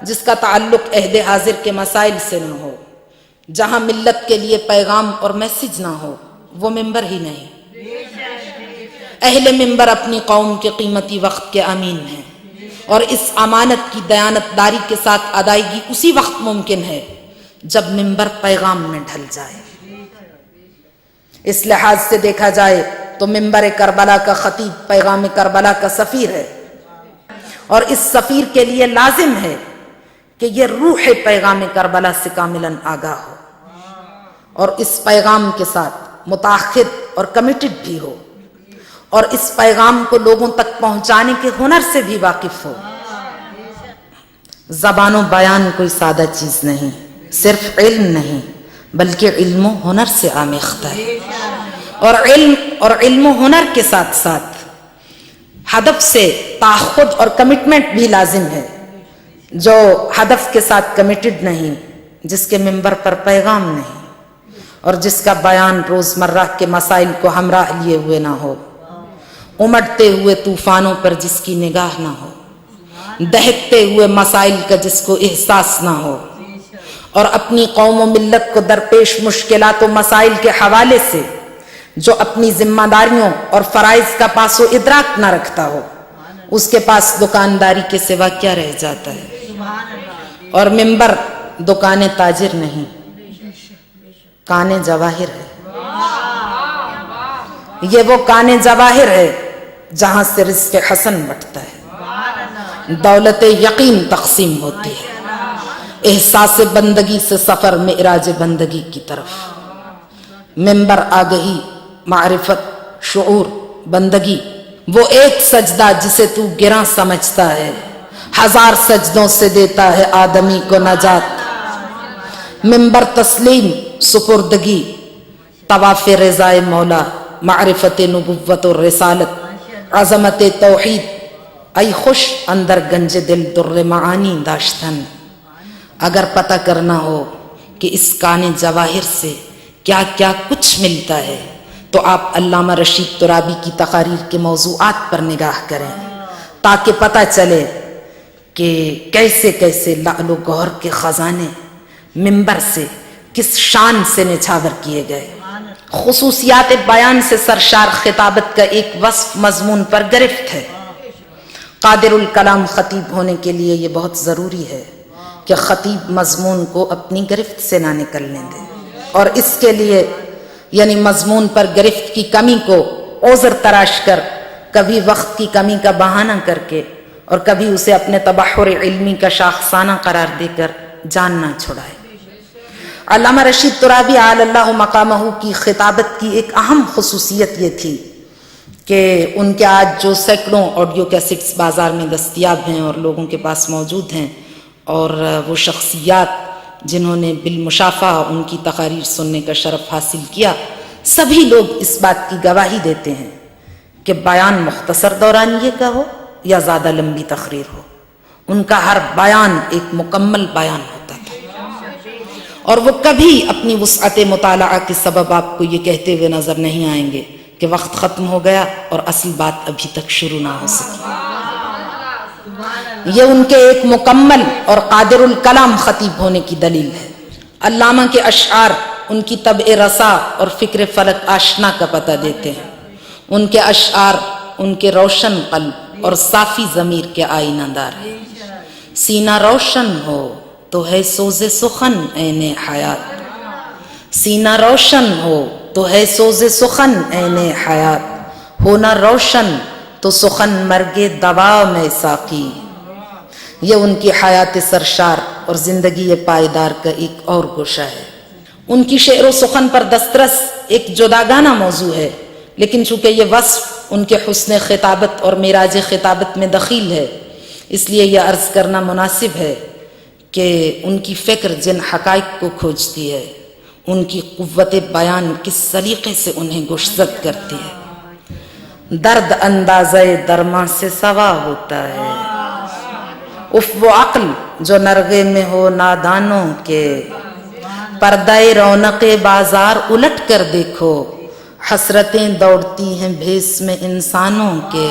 جس کا تعلق عہد حاضر کے مسائل سے نہ ہو، جہاں ملت کے لیے پیغام اور میسج نہ ہو، وہ منبر ہی نہیں۔ اہل منبر اپنی قوم کے قیمتی وقت کے امین ہیں، اور اس امانت کی دیانت داری کے ساتھ ادائیگی اسی وقت ممکن ہے جب منبر پیغام میں ڈھل جائے۔ اس لحاظ سے دیکھا جائے تو منبر کربلا کا خطیب پیغام کربلا کا سفیر ہے، اور اس سفیر کے لیے لازم ہے کہ یہ روح پیغام کربلا سے کاملاً آگاہ ہو، اور اس پیغام کے ساتھ متعاقد اور کمیٹڈ بھی ہو، اور اس پیغام کو لوگوں تک پہنچانے کے ہنر سے بھی واقف ہو۔ زبان و بیان کوئی سادہ چیز نہیں، صرف علم نہیں بلکہ علم و ہنر سے آمیختہ ہے، اور علم و ہنر کے ساتھ ساتھ ہدف سے تعہد اور کمٹمنٹ بھی لازم ہے۔ جو ہدف کے ساتھ کمیٹڈ نہیں، جس کے منبر پر پیغام نہیں، اور جس کا بیان روزمرہ کے مسائل کو ہمراہ لیے ہوئے نہ ہو، امڑتے ہوئے طوفانوں پر جس کی نگاہ نہ ہو، دہکتے ہوئے مسائل کا جس کو احساس نہ ہو، اور اپنی قوم و ملت کو درپیش مشکلات و مسائل کے حوالے سے جو اپنی ذمہ داریوں اور فرائض کا پاس و ادراک نہ رکھتا ہو، اس کے پاس دکانداری کے سوا کیا رہ جاتا ہے؟ اور منبر دکان تاجر نہیں، کان جواہر ہے۔ یہ وہ کان جواہر ہے جہاں سے رزق حسن بٹتا ہے، دولت یقین تقسیم ہوتی ہے، احساس بندگی سے سفر معراج بندگی کی طرف۔ منبر آگہی، معرفت، شعور، بندگی، وہ ایک سجدہ جسے تو گراں سمجھتا ہے، ہزار سجدوں سے دیتا ہے آدمی کو نجات۔ منبر تسلیم، سپردگی، طواف رضائے مولا، معرفت نبوت و رسالت، عظمت توحید، ای خوش اندر گنج دل در معانی داشتن۔ اگر پتہ کرنا ہو کہ اس کان جواہر سے کیا کیا کچھ ملتا ہے تو آپ علامہ رشید ترابی کی تقاریر کے موضوعات پر نگاہ کریں، تاکہ پتہ چلے کہ کیسے کیسے لعل و گوہر کے خزانے منبر سے کس شان سے نچھاور کیے گئے۔ خصوصیات بیان سے سرشار خطابت کا ایک وصف مضمون پر گرفت ہے۔ قادر الکلام خطیب ہونے کے لیے یہ بہت ضروری ہے کہ خطیب مضمون کو اپنی گرفت سے نہ نکلنے دے، اور اس کے لیے یعنی مضمون پر گرفت کی کمی کو عذر تراش کر، کبھی وقت کی کمی کا بہانہ کر کے، اور کبھی اسے اپنے تبحر علمی کا شاخسانہ قرار دے کر جان نہ چھڑائے۔ علامہ رشید ترابی علی اللہ مقامہ کی خطابت کی ایک اہم خصوصیت یہ تھی کہ ان کے آج جو سینکڑوں آڈیو کیسٹس بازار میں دستیاب ہیں اور لوگوں کے پاس موجود ہیں، اور وہ شخصیات جنہوں نے بالمشافہ ان کی تقاریر سننے کا شرف حاصل کیا، سبھی لوگ اس بات کی گواہی دیتے ہیں کہ بیان مختصر دورانیے کا ہو یا زیادہ لمبی تقریر ہو، ان کا ہر بیان ایک مکمل بیان ہوتا تھا، اور وہ کبھی اپنی وسعت مطالعہ کے سبب آپ کو یہ کہتے ہوئے نظر نہیں آئیں گے کہ وقت ختم ہو گیا اور اصل بات ابھی تک شروع نہ ہو سکی۔ یہ ان کے ایک مکمل اور قادر الکلام خطیب ہونے کی دلیل ہے۔ علامہ کے اشعار ان کی طبع رسا اور فکر فلک آشنا کا پتہ دیتے ہیں۔ ان کے اشعار ان کے روشن قلب اور صافی ضمیر کے آئینہ دار ہیں۔ سینہ روشن ہو تو ہے سوز سخن عین حیات، سینہ روشن ہو تو ہے سوز سخن عین حیات، ہونا روشن تو سخن مرگ دوا میں ساقی۔ یہ ان کی حیات سرشار اور زندگی پائیدار کا ایک اور گوشہ ہے۔ ان کی شعر و سخن پر دسترس ایک جداگانہ موضوع ہے، لیکن چونکہ یہ وصف ان کے حسن خطابت اور معراج خطابت میں دخیل ہے، اس لیے یہ عرض کرنا مناسب ہے کہ ان کی فکر جن حقائق کو کھوجتی ہے، ان کی قوت بیان کس سلیقے سے انہیں گشزد کرتی ہے۔ درد اندازہ درماں سے سوا ہوتا ہے، اف وہ عقل جو نرغے میں ہو نادانوں کے، پردہ رونق بازار الٹ کر دیکھو، حسرتیں دوڑتی ہیں بھیس میں انسانوں کے۔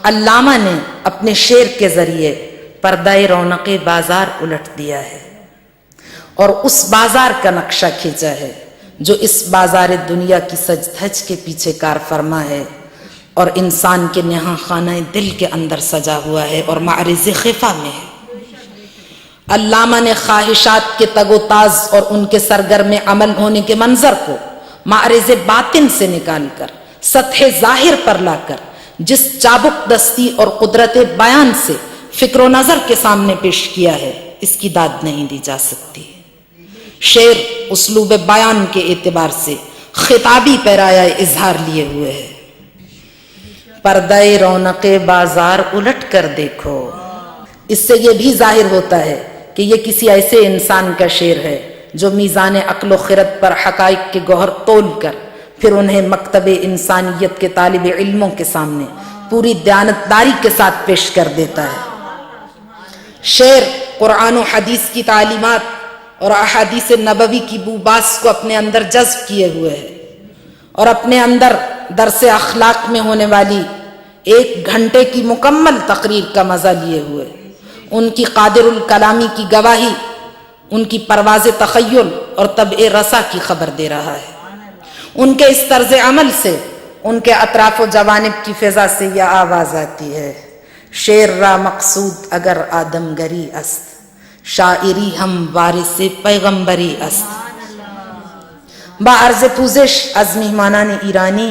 علامہ نے اپنے شعر کے ذریعے پردہ رونق بازار الٹ دیا ہے اور اس بازار کا نقشہ کھینچا ہے جو اس بازار دنیا کی سج دھج کے پیچھے کار فرما ہے اور انسان کے نہاں خانہ دل کے اندر سجا ہوا ہے اور معرض خفا میں ہے۔ علامہ نے خواہشات کے تگ و تاز اور ان کے سرگرم عمل ہونے کے منظر کو معرض باطن سے نکال کر سطح ظاہر پر لا کر جس چابک دستی اور قدرت بیان سے فکر و نظر کے سامنے پیش کیا ہے، اس کی داد نہیں دی جا سکتی۔ شعر اسلوب بیان کے اعتبار سے خطابی پیرایا اظہار لیے ہوئے ہے۔ پردہ رونق بازار الٹ کر دیکھو، اس سے یہ بھی ظاہر ہوتا ہے کہ یہ کسی ایسے انسان کا شعر ہے جو میزان عقل و خرد پر حقائق کے گوہر تول کر پھر انہیں مکتب انسانیت کے طالب علموں کے سامنے پوری دیانتداری کے ساتھ پیش کر دیتا ہے۔ شعر قرآن و حدیث کی تعلیمات اور احادیث نبوی کی بوباس کو اپنے اندر جذب کیے ہوئے ہے اور اپنے اندر درس اخلاق میں ہونے والی 1 گھنٹے کی مکمل تقریر کا مزہ لیے ہوئے ان کی قادر الکلامی کی گواہی، ان کی پرواز تخیل اور طبع رسا کی خبر دے رہا ہے۔ ان کے اس طرز عمل سے ان کے اطراف و جوانب کی فضا سے یہ آواز آتی ہے، شعر را مقصود اگر آدمگری است، شاعری ہم وارث پیغمبری است۔ با عرض پوزش از میهمانان ایرانی،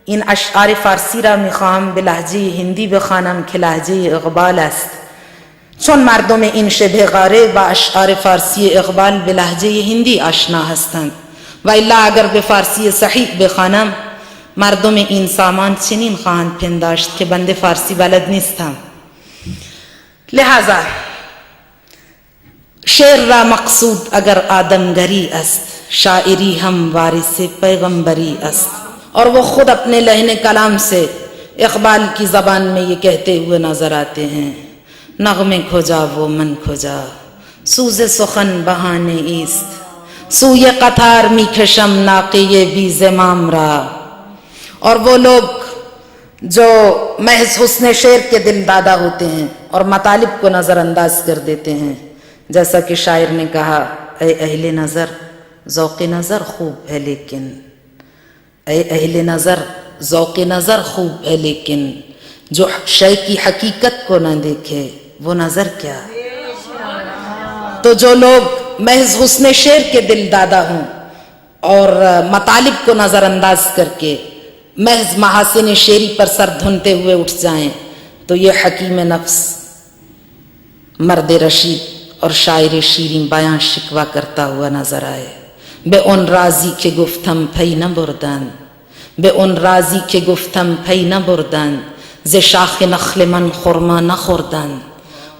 این اشعار فارسی را میخواهم به لهجه هندی بخوانم که لهجه اقبال است، چون مردم این شبه قاره با اشعار فارسی اقبال به لهجه هندی آشنا هستند و الا اگر به فارسی صحیح بخوانم مردم این سامان چنین خواهند پنداشت که بنده فارسی بلد نیستم، لہذا شعر را مقصود اگر آدمگری است، شاعری ہم وارث پیغمبری است۔ اور وہ خود اپنے لحن کلام سے اقبال کی زبان میں یہ کہتے ہوئے نظر آتے ہیں، نغمے کھوجا وہ من کھوجا، سوز سخن بہانے ایست، سوی قطار می کشم ناقی بی زمام را۔ اور وہ لوگ جو محض حسن شعر کے دل دادا ہوتے ہیں اور مطالب کو نظر انداز کر دیتے ہیں، جیسا کہ شاعر نے کہا، اے اہل نظر ذوق نظر خوب ہے لیکن، اے اہل نظر ذوق نظر خوب ہے لیکن، جو شے کی حقیقت کو نہ دیکھے وہ نظر کیا۔ تو جو لوگ محض حسن شعر کے دل دادا ہوں اور مطالب کو نظر انداز کر کے محض محاسن شعری پر سر دھنتے ہوئے اٹھ جائیں، تو یہ حکیم نفس مرد رشید اور شاعر شیرین بیان شکوہ کرتا ہوا نظر آئے، به اون رازی که گفتم پی نبردن، به اون رازی که گفتم پی نبردند، ز شاخ نخل من خرما نخوردند.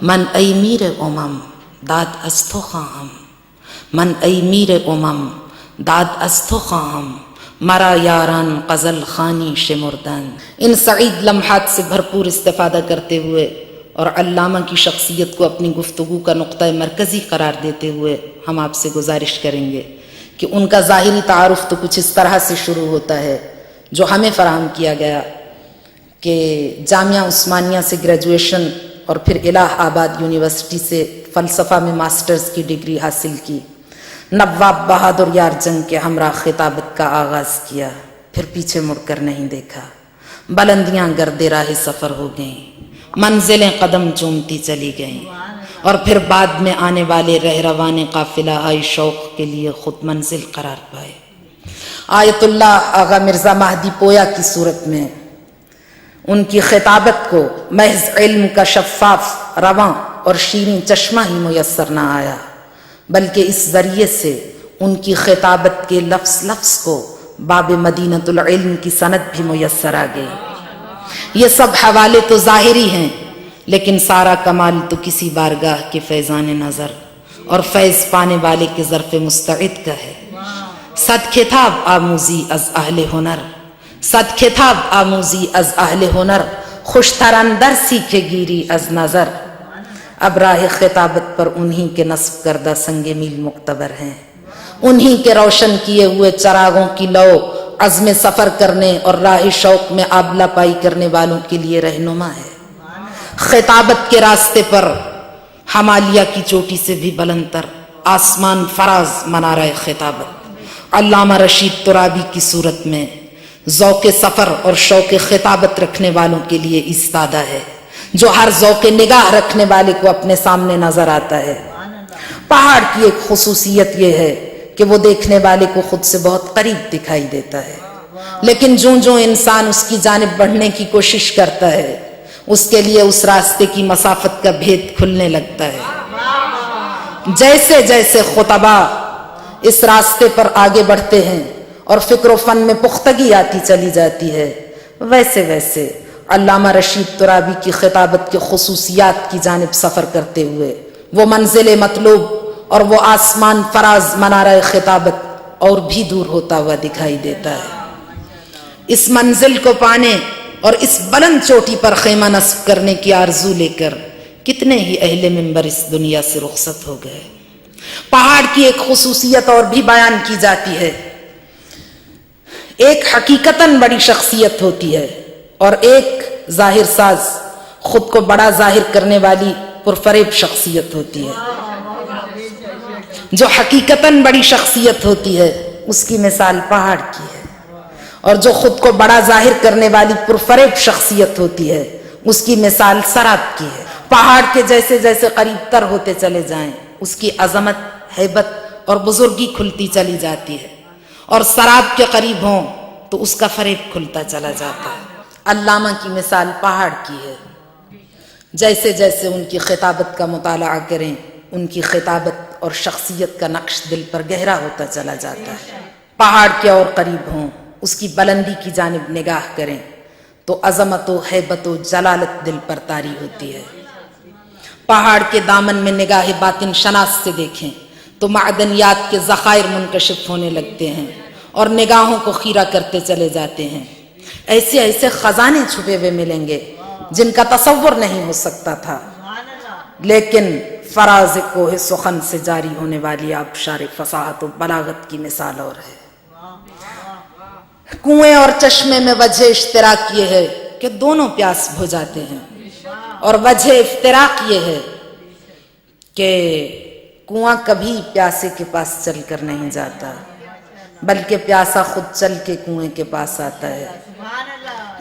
من ای میر امم داد از تو خواهم، من ای میر امم داد از تو خواهم، مرا یاران غزل خوانی شمردند. ان سعید لمحات سے بھرپور استفادہ کرتے ہوئے اور علامہ کی شخصیت کو اپنی گفتگو کا نقطہ مرکزی قرار دیتے ہوئے ہم آپ سے گزارش کریں گے کہ ان کا ظاہری تعارف تو کچھ اس طرح سے شروع ہوتا ہے جو ہمیں فراہم کیا گیا کہ جامعہ عثمانیہ سے گریجویشن اور پھر الہ آباد یونیورسٹی سے فلسفہ میں ماسٹرز کی ڈگری حاصل کی، نواب بہادر یار جنگ کے ہمراہ خطابت کا آغاز کیا، پھر پیچھے مڑ کر نہیں دیکھا، بلندیاں گردِ راہ سفر ہو گئیں، منزلیں قدم چومتی چلی گئیں، اور پھر بعد میں آنے والے رہروان قافلہ آئی شوق کے لیے خود منزل قرار پائے۔ آیت اللہ آغا مرزا مہدی پویا کی صورت میں ان کی خطابت کو محض علم کا شفاف، رواں اور شیریں چشمہ ہی میسر نہ آیا، بلکہ اس ذریعے سے ان کی خطابت کے لفظ لفظ کو باب مدینۃ العلم کی سند بھی میسر آ گئی۔ یہ سب حوالے تو ظاہری ہیں، لیکن سارا کمال تو کسی بارگاہ کے فیضان نظر اور فیض پانے والے کے ظرف مستعد کا ہے۔ صد کتاب آموزی از اہل ہنر، صد کتاب آموزی از اہل ہنر، خوشتر اندر سیکھے گیری از نظر۔ اب راہ خطابت پر انہی کے نصب کردہ سنگ میل مقتبر ہیں، انہی کے روشن کیے ہوئے چراغوں کی لو عزم سفر کرنے اور راہ شوق میں آبلہ پائی کرنے والوں کے لیے رہنما ہے۔ خطابت کے راستے پر ہمالیہ کی چوٹی سے بھی بلندتر آسمان فراز منارہ خطابت علامہ رشید ترابی کی صورت میں ذوق سفر اور شوق خطابت رکھنے والوں کے لیے ایستادہ ہے، جو ہر ذوق نگاہ رکھنے والے کو اپنے سامنے نظر آتا ہے۔ پہاڑ کی ایک خصوصیت یہ ہے کہ وہ دیکھنے والے کو خود سے بہت قریب دکھائی دیتا ہے، لیکن جوں انسان اس کی جانب بڑھنے کی کوشش کرتا ہے، اس کے لیے اس راستے کی مسافت کا بھید کھلنے لگتا ہے۔ جیسے جیسے خطبہ اس راستے پر آگے بڑھتے ہیں اور فکر و فن میں پختگی آتی چلی جاتی ہے، ویسے ویسے علامہ رشید ترابی کی خطابت کے خصوصیات کی جانب سفر کرتے ہوئے وہ منزل مطلوب اور وہ آسمان فراز منارہ خطابت اور بھی دور ہوتا ہوا دکھائی دیتا ہے۔ اس منزل کو پانے اور اس بلند چوٹی پر خیمہ نصب کرنے کی آرزو لے کر کتنے ہی اہل منبر اس دنیا سے رخصت ہو گئے۔ پہاڑ کی ایک خصوصیت اور بھی بیان کی جاتی ہے، ایک حقیقتاً بڑی شخصیت ہوتی ہے اور ایک ظاہر ساز، خود کو بڑا ظاہر کرنے والی پرفریب شخصیت ہوتی ہے۔ جو حقیقتاً بڑی شخصیت ہوتی ہے اس کی مثال پہاڑ کی ہے، اور جو خود کو بڑا ظاہر کرنے والی پرفریب شخصیت ہوتی ہے اس کی مثال سراب کی ہے۔ پہاڑ کے جیسے جیسے قریب تر ہوتے چلے جائیں اس کی عظمت، ہیبت اور بزرگی کھلتی چلی جاتی ہے، اور سراب کے قریب ہوں تو اس کا فریب کھلتا چلا جاتا ہے۔ علامہ کی مثال پہاڑ کی ہے، جیسے جیسے ان کی خطابت کا مطالعہ کریں ان کی خطابت اور شخصیت کا نقش دل پر گہرا ہوتا چلا جاتا ہے۔ پہاڑ کے اور قریب ہوں، اس کی بلندی کی جانب نگاہ کریں تو عظمت و ہیبت و جلالت دل پر طاری ہوتی ہے۔ پہاڑ کے دامن میں نگاہ باطن شناس سے دیکھیں تو معدنیات کے ذخائر منکشف ہونے لگتے ہیں اور نگاہوں کو خیرہ کرتے چلے جاتے ہیں۔ ایسے ایسے خزانے چھپے ہوئے ملیں گے جن کا تصور نہیں ہو سکتا تھا، لیکن فراز کوہ سخن سے جاری ہونے والی آبشار فصاحت و بلاغت کی مثال اور ہے۔ کنویں اور چشمے میں وجہ اشتراک یہ ہے کہ دونوں پیاس بجھاتے ہیں، اور وجہ افتراق یہ ہے کہ کنواں کبھی پیاسے کے پاس چل کر نہیں جاتا، بلکہ پیاسا خود چل کے کنویں کے پاس آتا ہے۔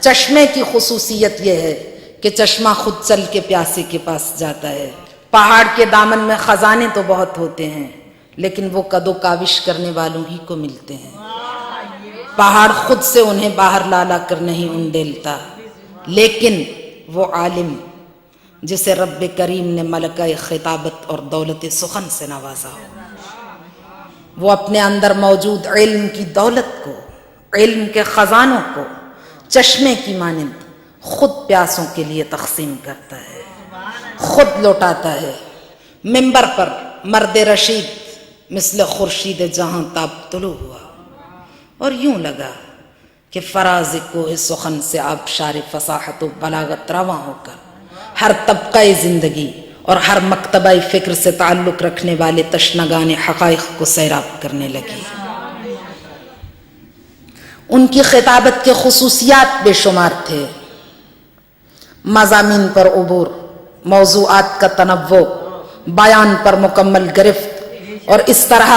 چشمے کی خصوصیت یہ ہے کہ چشمہ خود چل کے پیاسے کے پاس جاتا ہے۔ پہاڑ کے دامن میں خزانے تو بہت ہوتے ہیں، لیکن وہ قد و کاوش کرنے والوں ہی کو ملتے ہیں۔ پہاڑ خود سے انہیں باہر لا کر نہیں انڈیلتا، لیکن وہ عالم جسے رب کریم نے ملکہ خطابت اور دولت سخن سے نوازا ہو، وہ اپنے اندر موجود علم کی دولت کو علم کے خزانوں کو چشمے کی مانند خود پیاسوں کے لیے تقسیم کرتا ہے، خود لوٹاتا ہے۔ منبر پر مرد رشید مثل خورشید جہاں تاب طلوع ہوا اور یوں لگا کہ فراز کوہ سخن سے آبشار فصاحت و بلاغت رواں ہو کر ہر طبقہ زندگی اور ہر مکتبہ فکر سے تعلق رکھنے والے تشنگان حقائق کو سیراب کرنے لگی۔ ان کی خطابت کے خصوصیات بے شمار تھے، مضامین پر عبور، موضوعات کا تنوع، بیان پر مکمل گرفت، اور اس طرح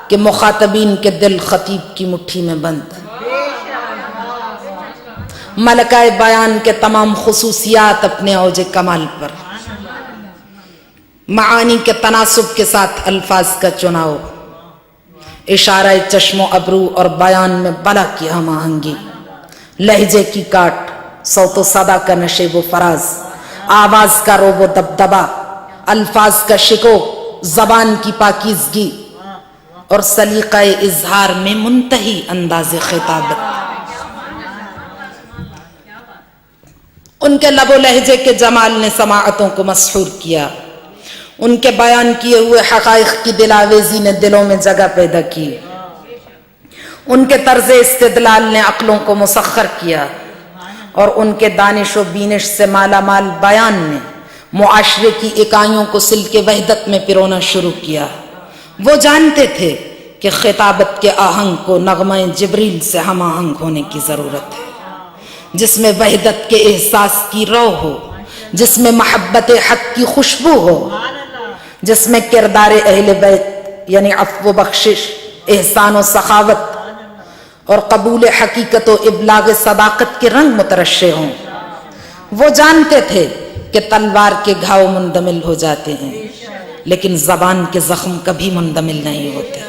کہ مخاطبین کے دل خطیب کی مٹھی میں بند۔ ملکہ بیان کے تمام خصوصیات اپنے اوج کمال پر، معانی کے تناسب کے ساتھ الفاظ کا چناؤ، اشارہ چشم و ابرو اور بیان میں بلا کی ہم آہنگی، لہجے کی کاٹ، صوت و صدا کا نشیب و فراز، آواز کا روب و دبدبا، الفاظ کا شکو، زبان کی پاکیزگی اور سلیقہ اظہار میں منتہی انداز خطابت۔ ان کے لب و لہجے کے جمال نے سماعتوں کو مسحور کیا، ان کے بیان کیے ہوئے حقائق کی دلاویزی نے دلوں میں جگہ پیدا کی، ان کے طرز استدلال نے عقلوں کو مسخر کیا، اور ان کے دانش و بینش سے مالا مال بیان نے معاشرے کی اکائیوں کو سل کے وحدت میں پرونا شروع کیا۔ وہ جانتے تھے کہ خطابت کے آہنگ کو نغمہ جبریل سے ہم آہنگ ہونے کی ضرورت ہے، جس میں وحدت کے احساس کی رو ہو، جس میں محبت حق کی خوشبو ہو، جس میں کردار اہل بیت یعنی عفو و بخشش، احسان و سخاوت اور قبول حقیقت و ابلاغ صداقت کے رنگ مترشح ہوں۔ وہ جانتے تھے کہ تلوار کے گھاؤ مندمل ہو جاتے ہیں لیکن زبان کے زخم کبھی مندمل نہیں ہوتے۔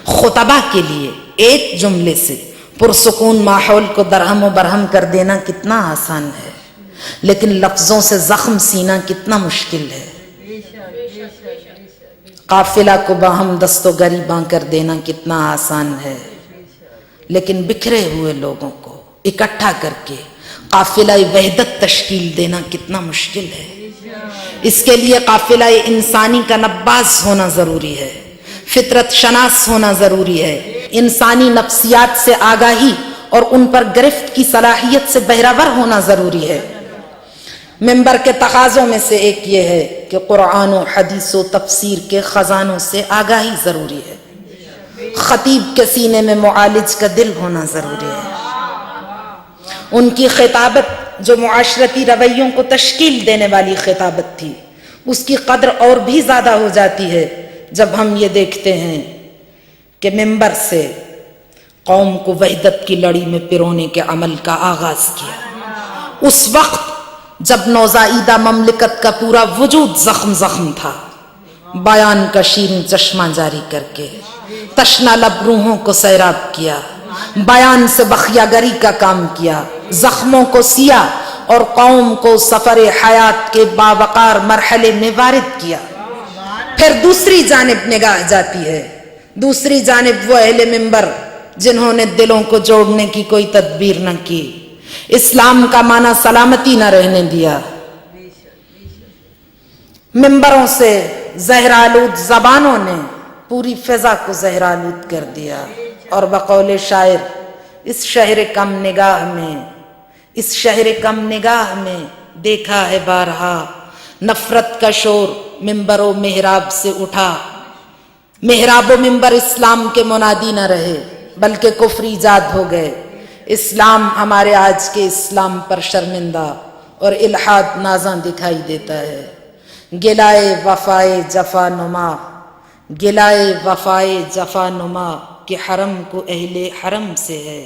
خطبہ کے لیے ایک جملے سے پرسکون ماحول کو درہم و برہم کر دینا کتنا آسان ہے، لیکن لفظوں سے زخم سینا کتنا مشکل ہے۔ قافلہ کو باہم دست و گریباں کر دینا کتنا آسان ہے، لیکن بکھرے ہوئے لوگوں کو اکٹھا کر کے قافلہ وحدت تشکیل دینا کتنا مشکل ہے۔ اس کے لیے قافلہ انسانی کا نباز ہونا ضروری ہے، فطرت شناس ہونا ضروری ہے، انسانی نفسیات سے آگاہی اور ان پر گرفت کی صلاحیت سے بہرور ہونا ضروری ہے۔ منبر کے تقاضوں میں سے ایک یہ ہے کہ قرآن و حدیث و تفسیر کے خزانوں سے آگاہی ضروری ہے، خطیب کے سینے میں معالج کا دل ہونا ضروری ہے۔ ان کی خطابت جو معاشرتی رویوں کو تشکیل دینے والی خطابت تھی، اس کی قدر اور بھی زیادہ ہو جاتی ہے جب ہم یہ دیکھتے ہیں کہ منبر سے قوم کو وحدت کی لڑی میں پرونے کے عمل کا آغاز کیا۔ اس وقت جب نوزائیدہ مملکت کا پورا وجود زخم زخم تھا، بیان کا شیریں چشمہ جاری کر کے تشنہ لب روحوں کو سیراب کیا، بیان سے بخیا گری کا کام کیا، زخموں کو سیا اور قوم کو سفر حیات کے باوقار مرحلے میں وارد کیا۔ پھر دوسری جانب نگاہ جاتی ہے، دوسری جانب وہ اہل منبر جنہوں نے دلوں کو جوڑنے کی کوئی تدبیر نہ کی، اسلام کا معنی سلامتی نہ رہنے دیا، منبروں سے زہرآلود زبانوں نے پوری فضا کو زہرآلود کر دیا، اور بقول شاعر اس شہر کم نگاہ میں، اس شہر کم نگاہ میں دیکھا ہے بارہا، نفرت کا شور منبر و محراب سے اٹھا۔ محراب و منبر اسلام کے منادی نہ رہے بلکہ کفر ایجاد ہو گئے۔ اسلام ہمارے آج کے اسلام پر شرمندہ اور الحاد نازاں دکھائی دیتا ہے۔ گلائے وفائے جفا نما، گلائے وفائے جفا نما کہ حرم کو اہل حرم سے ہے،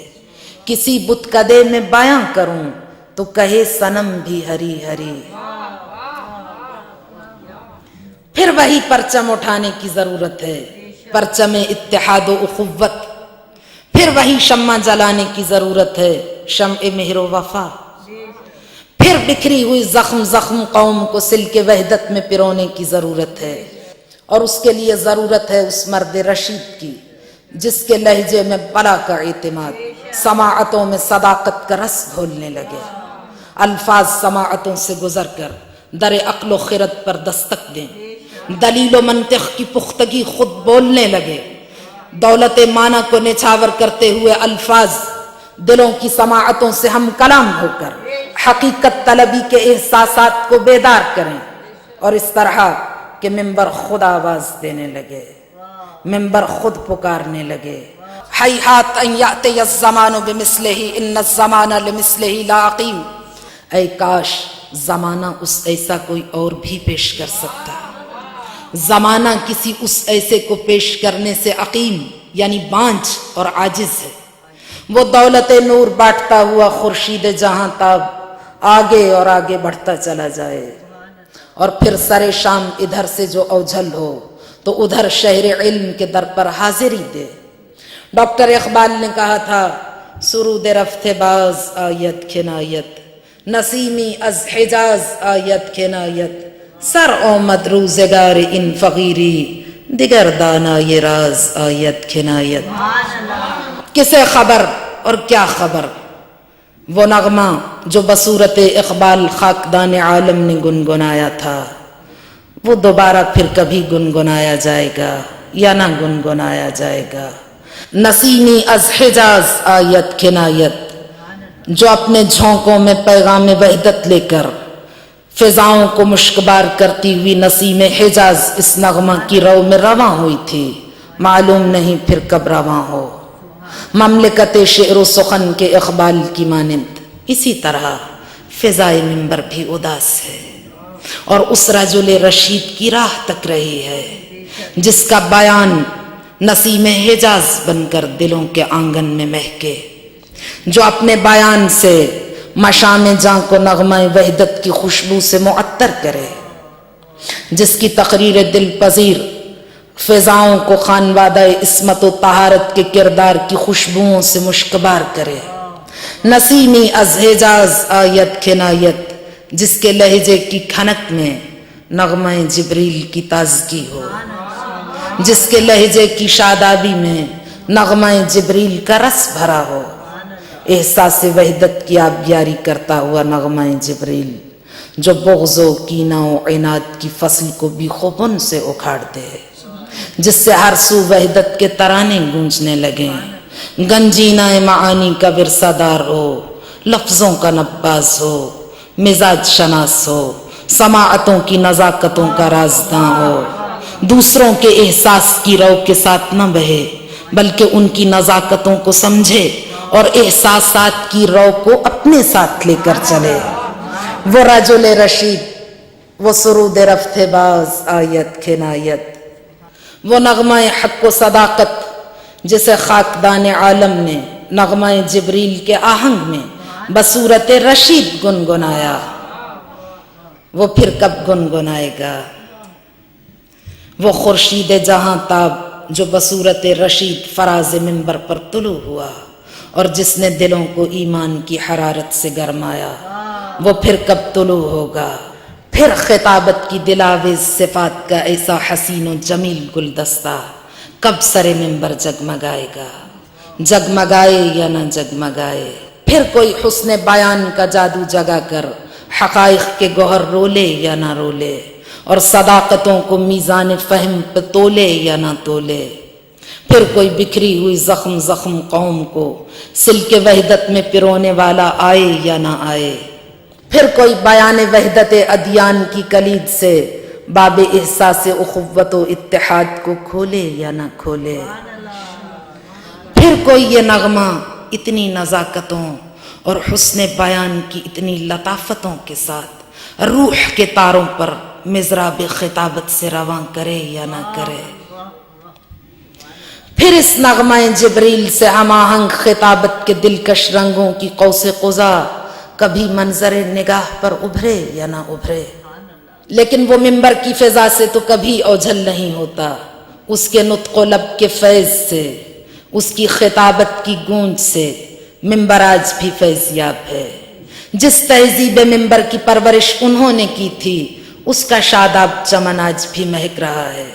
کسی بت کدے میں بیاں کروں تو کہے صنم بھی ہری ہری۔ پھر وہی پرچم اٹھانے کی ضرورت ہے، پرچم اتحاد و اخوت، پھر وہی شمع جلانے کی ضرورت ہے، شمع مہر و وفا۔ پھر بکھری ہوئی زخم زخم قوم کو سل کے وحدت میں پرونے کی ضرورت ہے، اور اس کے لیے ضرورت ہے اس مرد رشید کی جس کے لہجے میں بلا کا اعتماد، سماعتوں میں صداقت کا رس گھولنے لگے، الفاظ سماعتوں سے گزر کر در عقل و خرد پر دستک دیں، دلیل و منطق کی پختگی خود بولنے لگے، دولت معنی کو نچھاور کرتے ہوئے الفاظ دلوں کی سماعتوں سے ہم کلام ہو کر حقیقت طلبی کے احساسات کو بیدار کریں، اور اس طرح کہ ممبر خود آواز دینے لگے، ممبر خود پکارنے لگے، ہیہات ان یاتی الزمان بمثلہ ان الزمان لمثلہ لا عقیم، اے کاش زمانہ اس ایسا کوئی اور بھی پیش کر سکتا، زمانہ کسی اس ایسے کو پیش کرنے سے عقیم یعنی بانجھ اور عاجز ہے۔ وہ دولت نور بانٹتا ہوا خورشید جہاں تاب آگے اور آگے بڑھتا چلا جائے، اور پھر سر شام ادھر سے جو اوجھل ہو تو ادھر شہر علم کے در پر حاضری دے۔ ڈاکٹر اقبال نے کہا تھا، سرود رفت باز آیت کنایت، نسیمی از حجاز آیت کنایت، سر آمد روزگار ان فقیری، دیگر دانا یہ راز آیت کنایت۔ کسے خبر اور کیا خبر، وہ نغمہ جو بصورت اقبال خاکدان عالم نے گنگنایا تھا، وہ دوبارہ پھر کبھی گنگنایا جائے گا یا نہ گنگنایا جائے گا۔ نسیمی از حجاز آیت کنایت، جو اپنے جھونکوں میں پیغام وحدت لے کر فضاؤں کو مشکبار کرتی ہوئی نسیم حجاز اس نغمہ کی رو میں رواں ہوئی تھی، معلوم نہیں پھر کب رواں ہو۔ مملکت شعر و سخن کے اقبال کی مانند اسی طرح فضائے منبر بھی اداس ہے، اور اس رجل رشید کی راہ تک رہی ہے جس کا بیان نسیم حجاز بن کر دلوں کے آنگن میں مہکے، جو اپنے بیان سے مشام جاں کو نغمہ وحدت کی خوشبو سے معطر کرے، جس کی تقریر دل پذیر فضاؤں کو خانوادہ عصمت و طہارت کے کردار کی خوشبوؤں سے مشکبار کرے۔ نسیمی از حجاز آیت کنایت، جس کے لہجے کی کھنک میں نغمہ جبریل کی تازگی ہو، جس کے لہجے کی شادابی میں نغمہ جبریل کا رس بھرا ہو، احساس وحدت کی آبیاری کرتا ہوا نغمہ جبریل جو بغض و کینہ و عناد کی فصل کو بھی خوبن سے اکھاڑ دے، جس سے ہر سو وحدت کے ترانے گونجنے لگیں، گنجینہ معانی کا ورثہ دار ہو، لفظوں کا نباز ہو، مزاج شناس ہو، سماعتوں کی نزاکتوں کا رازداں ہو، دوسروں کے احساس کی رو کے ساتھ نہ بہے بلکہ ان کی نزاکتوں کو سمجھے اور احساسات کی رو کو اپنے ساتھ لے کر چلے۔ وہ رجل رشید، وہ سرود رفت باز آیت کنایت، وہ نغمہ حق و صداقت جسے خاکدان عالم نے نغمہ جبریل کے آہنگ میں بصورت رشید گنگنایا، وہ پھر کب گنگنائے گا؟ وہ خورشید جہاں تاب جو بصورت رشید فراز منبر پر طلوع ہوا اور جس نے دلوں کو ایمان کی حرارت سے گرمایا، وہ پھر کب طلوع ہوگا؟ پھر خطابت کی دلاویز صفات کا ایسا حسین و جمیل گلدستہ کب سر منبر جگمگائے گا؟ جگمگائے یا نہ جگمگائے، پھر کوئی حسن بیان کا جادو جگا کر حقائق کے گوہر رولے یا نہ رولے، اور صداقتوں کو میزان فہم پہ تولے یا نہ تولے، پھر کوئی بکھری ہوئی زخم زخم قوم کو سلک وحدت میں پرونے والا آئے یا نہ آئے، پھر کوئی بیان وحدت ادیان کی کلید سے باب احساس اخوت و اتحاد کو کھولے یا نہ کھولے، پھر کوئی یہ نغمہ اتنی نزاکتوں اور حسن بیان کی اتنی لطافتوں کے ساتھ روح کے تاروں پر مضراب خطابت سے رواں کرے یا نہ کرے، پھر اس نغمہ جبریل سے ہم آہنگ خطابت کے دلکش رنگوں کی قوس قزح کبھی منظر نگاہ پر ابھرے یا نہ ابھرے، لیکن وہ منبر کی فضا سے تو کبھی اوجھل نہیں ہوتا، اس کے نطق و لب کے فیض سے، اس کی خطابت کی گونج سے منبر آج بھی فیضیاب ہے۔ جس تہذیب منبر کی پرورش انہوں نے کی تھی اس کا شاداب چمن آج بھی مہک رہا ہے،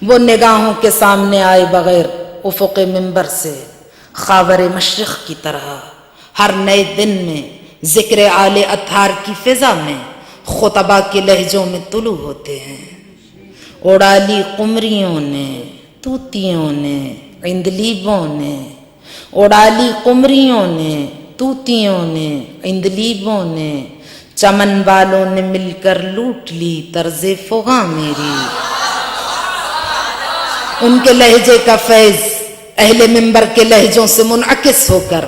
وہ نگاہوں کے سامنے آئے بغیر افق منبر سے خاور مشرق کی طرح ہر نئے دن میں ذکر آل اطہار کی فضا میں خطبہ کے لہجوں میں طلوع ہوتے ہیں۔ اڑالی قمریوں نے، طوطیوں نے، عندلیبوں نے، اڑالی قمریوں نے، طوطیوں نے، عندلیبوں نے، چمن والوں نے مل کر لوٹ لی طرز فغاں میری۔ ان کے لہجے کا فیض اہل منبر کے لہجوں سے منعکس ہو کر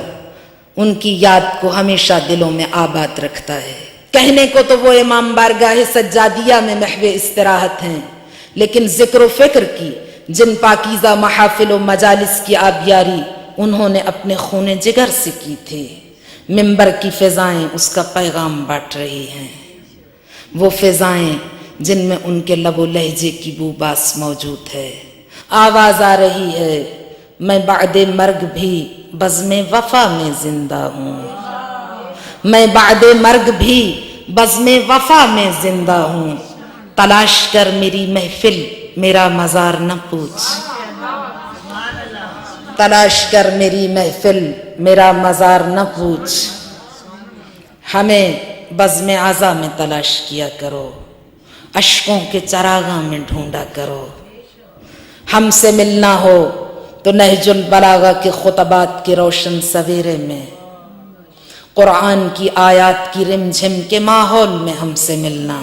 ان کی یاد کو ہمیشہ دلوں میں آباد رکھتا ہے۔ کہنے کو تو وہ امام بارگاہ سجادیہ میں محو استراحت ہیں، لیکن ذکر و فکر کی جن پاکیزہ محافل و مجالس کی آبیاری انہوں نے اپنے خون جگر سے کی تھی، منبر کی فضائیں اس کا پیغام بانٹ رہی ہیں۔ وہ فضائیں جن میں ان کے لب و لہجے کی بو باس موجود ہے۔ آواز آ رہی ہے، میں بعد مرگ بھی بزم وفا میں زندہ ہوں، میں بعد مرگ بھی بزم وفا میں زندہ ہوں، تلاش کر میری محفل میرا مزار نہ پوچھ، تلاش کر میری محفل میرا مزار نہ پوچھ، ہمیں بزم عزا میں تلاش کیا کرو، اشکوں کے چراغاں میں ڈھونڈا کرو۔ ہم سے ملنا ہو تو نہج البلاغہ کے خطبات کے روشن سویرے میں، قرآن کی آیات کی رم جھم کے ماحول میں ہم سے ملنا،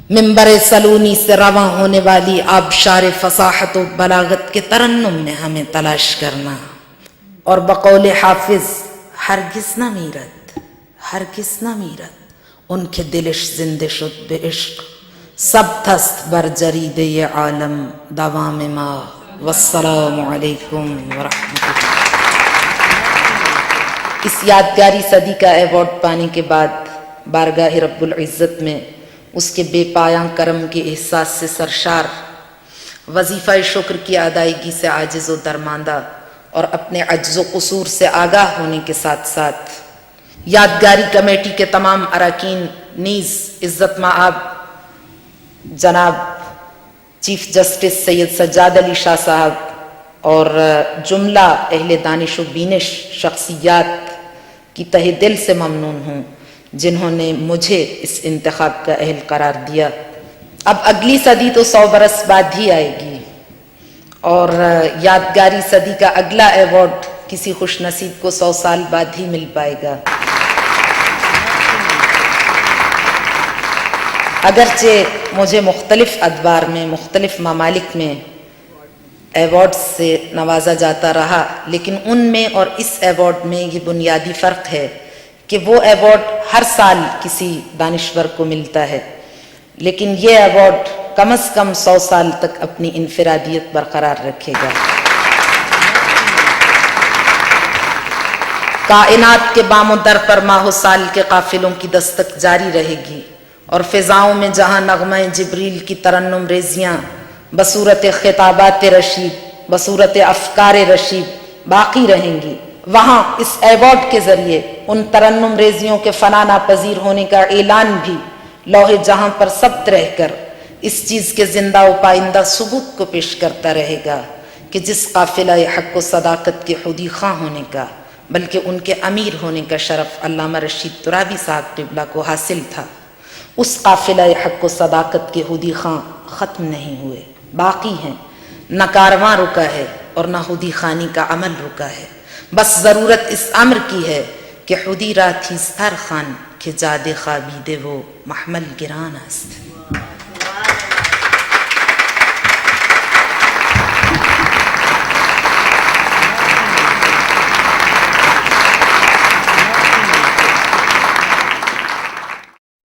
منبر سلونی سے رواں ہونے والی آبشار فصاحت و بلاغت کے ترنم میں ہمیں تلاش کرنا، اور بقول حافظ ہرگز نہ میرد، ہرگز نہ میرد ان کے دلش زندہ شد بے عشق، سب تھست بر جرید یہ عالم دوام ما، والسلام علیکم ورحمۃ اللہ۔ اس یادگاری صدی کا ایوارڈ پانے کے بعد بارگاہ رب العزت میں اس کے بے پایاں کرم کے احساس سے سرشار، وظیفہ شکر کی ادائیگی سے عاجز و درماندہ اور اپنے عجز و قصور سے آگاہ ہونے کے ساتھ ساتھ یادگاری کمیٹی کے تمام اراکین نیز عزت مآب جناب چیف جسٹس سید سجاد علی شاہ صاحب اور جملہ اہل دانش و بینش شخصیات کی تہ دل سے ممنون ہوں جنہوں نے مجھے اس انتخاب کا اہل قرار دیا۔ اب اگلی صدی تو 100 برس بعد ہی آئے گی، اور یادگاری صدی کا اگلا ایوارڈ کسی خوش نصیب کو 100 سال بعد ہی مل پائے گا۔ اگرچہ مجھے مختلف ادوار میں مختلف ممالک میں ایوارڈ سے نوازا جاتا رہا، لیکن ان میں اور اس ایوارڈ میں یہ بنیادی فرق ہے کہ وہ ایوارڈ ہر سال کسی دانشور کو ملتا ہے، لیکن یہ ایوارڈ کم از کم 100 سال تک اپنی انفرادیت برقرار رکھے گا۔ کائنات کے بام و در پر ماہ و سال کے قافلوں کی دستک جاری رہے گی، اور فضاؤں میں جہاں نغمہ جبریل کی ترنم ریزیاں بصورت خطابات رشید، بصورت افکار رشید باقی رہیں گی، وہاں اس ایوارڈ کے ذریعے ان ترنم ریزیوں کے فنا ناپذیر ہونے کا اعلان بھی لوح جہاں پر ثبت رہ کر اس چیز کے زندہ و پائندہ ثبوت کو پیش کرتا رہے گا کہ جس قافلہ حق و صداقت کے خودی خواہ ہونے کا بلکہ ان کے امیر ہونے کا شرف علامہ رشید ترابی صاحب قبلہ کو حاصل تھا، اس قافلہ حق و صداقت کے خودی خواہ ختم نہیں ہوئے، باقی ہیں، نہ کارواں رکا ہے اور نہ خودی خانی کا عمل رکا ہے، بس ضرورت اس امر کی ہے کہ خودی را تھی سر خان کہ جاد خوابیدے وہ محمل گران است۔